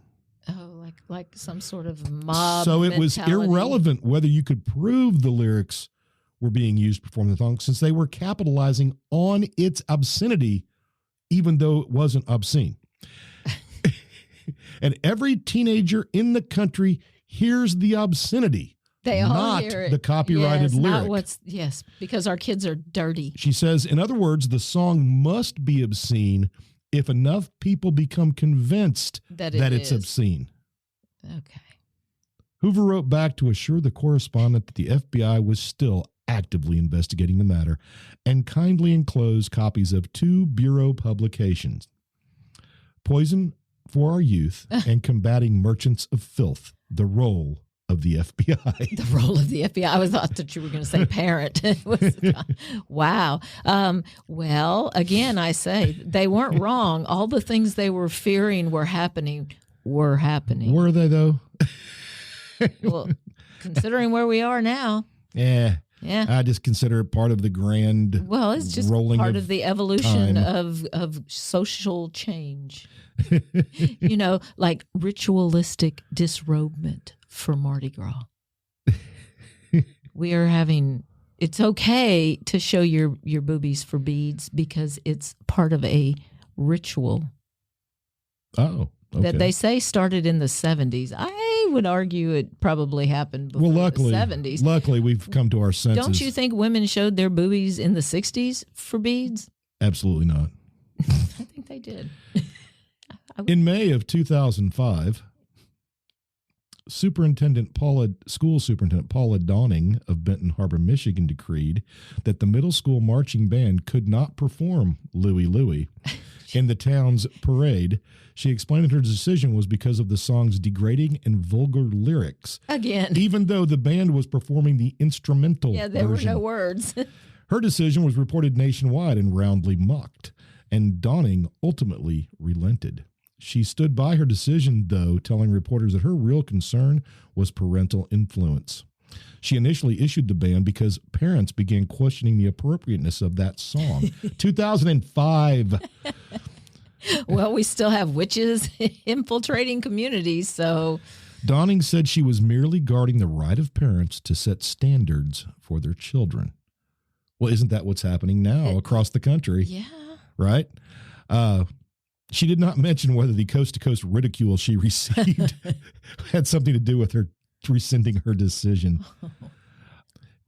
Oh, like some sort of mob So it was mentality. irrelevant whether you could prove the lyrics were being used to perform the song, since they were capitalizing on its obscenity, even though it wasn't obscene. And every teenager in the country hears the obscenity. They all not hear it. the copyrighted lyric. Yes, because our kids are dirty. She says, in other words, the song must be obscene if enough people become convinced that it's obscene. Okay. Hoover wrote back to assure the correspondent that the FBI was still actively investigating the matter and kindly enclosed copies of 2 Bureau publications, Poison for Our Youth and Combating Merchants of Filth, the Role of the FBI. The role of the FBI. I thought that you were going to say parent. Wow. Well, again, I say they weren't wrong. All the things they were fearing were happening. Were they, though? Well, considering where we are now. Yeah. Yeah. I just consider it part of the grand Well, it's just rolling part of the evolution time. of social change. Like ritualistic disrobement for Mardi Gras. We are having, it's okay to show your boobies for beads because it's part of a ritual. Oh, okay. That they say started in the 70s. I would argue it probably happened before the 70s. Luckily, we've come to our senses. Don't you think women showed their boobies in the 60s for beads? Absolutely not. I think they did. In May of 2005, School Superintendent Paula Downing of Benton Harbor, Michigan, decreed that the middle school marching band could not perform Louie Louie in the town's parade. She explained that her decision was because of the song's degrading and vulgar lyrics. Again. Even though the band was performing the instrumental version. Yeah, there were no words. Her decision was reported nationwide and roundly mocked, and Downing ultimately relented. She stood by her decision, though, telling reporters that her real concern was parental influence. She initially issued the ban because parents began questioning the appropriateness of that song. 2005. Well, we still have witches infiltrating communities, so. Downing said she was merely guarding the right of parents to set standards for their children. Well, isn't that what's happening now across the country? Yeah. Right? She did not mention whether the coast-to-coast ridicule she received had something to do with her rescinding her decision.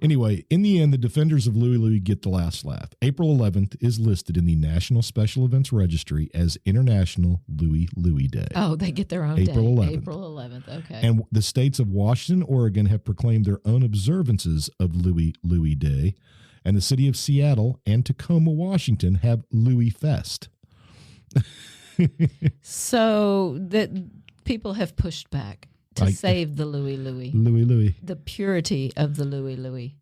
Anyway, in the end, the defenders of Louie Louie get the last laugh. April 11th is listed in the National Special Events Registry as International Louie Louie Day. Oh, they get their own April day. 11th. April 11th, okay. And the states of Washington and Oregon have proclaimed their own observances of Louie Louie Day. And the city of Seattle and Tacoma, Washington have Louie Fest. So that people have pushed back to save the Louie Louie. Louie Louie. The purity of the Louie Louie.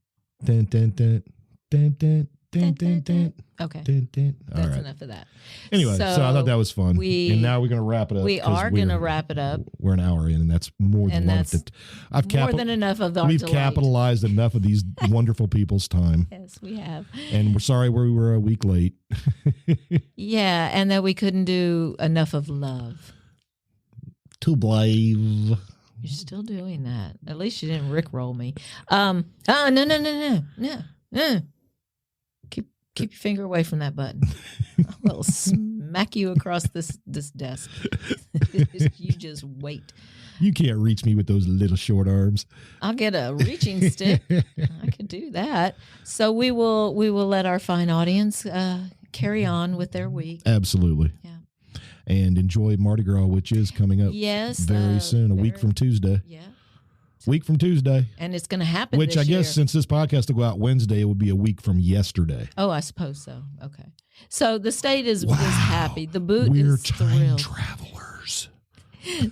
Dun, dun, dun, dun, dun, dun, dun, dun. Okay. Dun, dun. All That's right. enough of that. Anyway, so I thought that was fun. And now we're going to wrap it up. We are going to wrap it up. We're an hour in, and that's more than more than enough of our We've delight. capitalized enough of these wonderful people's time. Yes, we have. And we're sorry we were a week late. Yeah, and that we couldn't do enough of love. To blame. You're still doing that. At least you didn't rickroll me. No. Keep your finger away from that button. I'll smack you across this desk. You just wait. You can't reach me with those little short arms. I'll get a reaching stick. I could do that. So we will let our fine audience carry on with their week. Absolutely. Yeah. And enjoy Mardi Gras, which is coming up very soon, a week from Tuesday. Yeah. Week from Tuesday. And it's going to happen Which this I guess year. since this podcast will go out Wednesday, it would be a week from yesterday. Oh, I suppose so. Okay. So the state is happy. The boot We're is time thrilled. travelers.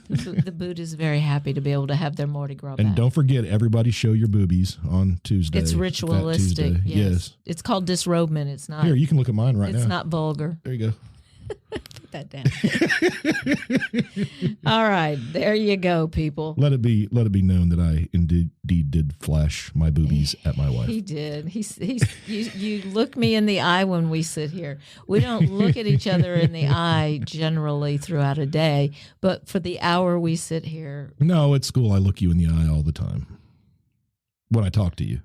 The boot is very happy to be able to have their Mardi Gras And back. don't forget, everybody show your boobies on Tuesday. It's ritualistic. Fat Tuesday. Yes. It's called disrobement. It's not. Here, you can look at mine right now. It's not vulgar. There you go. that down. All right, there you go, people. Let it be known that I indeed did flash my boobies at my wife. He did. You look me in the eye when we sit here. We don't look at each other in the eye generally throughout a day, but for the hour we sit here. No, at school I look you in the eye all the time when I talk to you.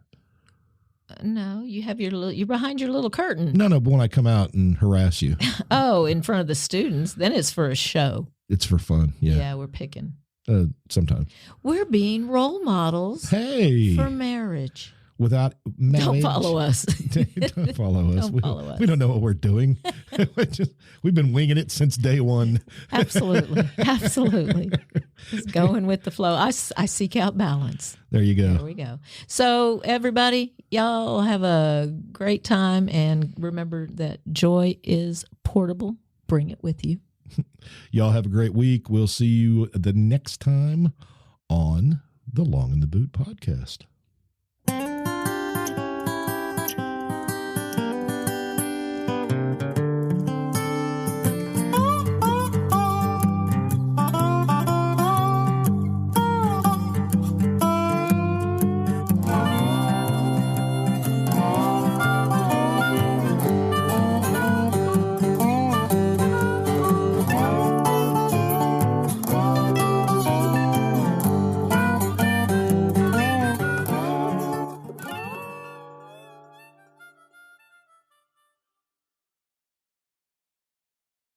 No, you have you're behind your little curtain. No, but when I come out and harass you. Oh, in front of the students, then it's for a show. It's for fun. Yeah. Yeah, we're picking. Sometimes. We're being role models. Hey. For marriage. Without marriage. Don't follow us. Don't follow us. Don't follow us. We don't know what we're doing. We've been winging it since day one. Absolutely. Just going with the flow. I seek out balance. There you go. There we go. So everybody, y'all have a great time, and remember that joy is portable. Bring it with you. Y'all have a great week. We'll see you the next time on the Long in the Boot podcast.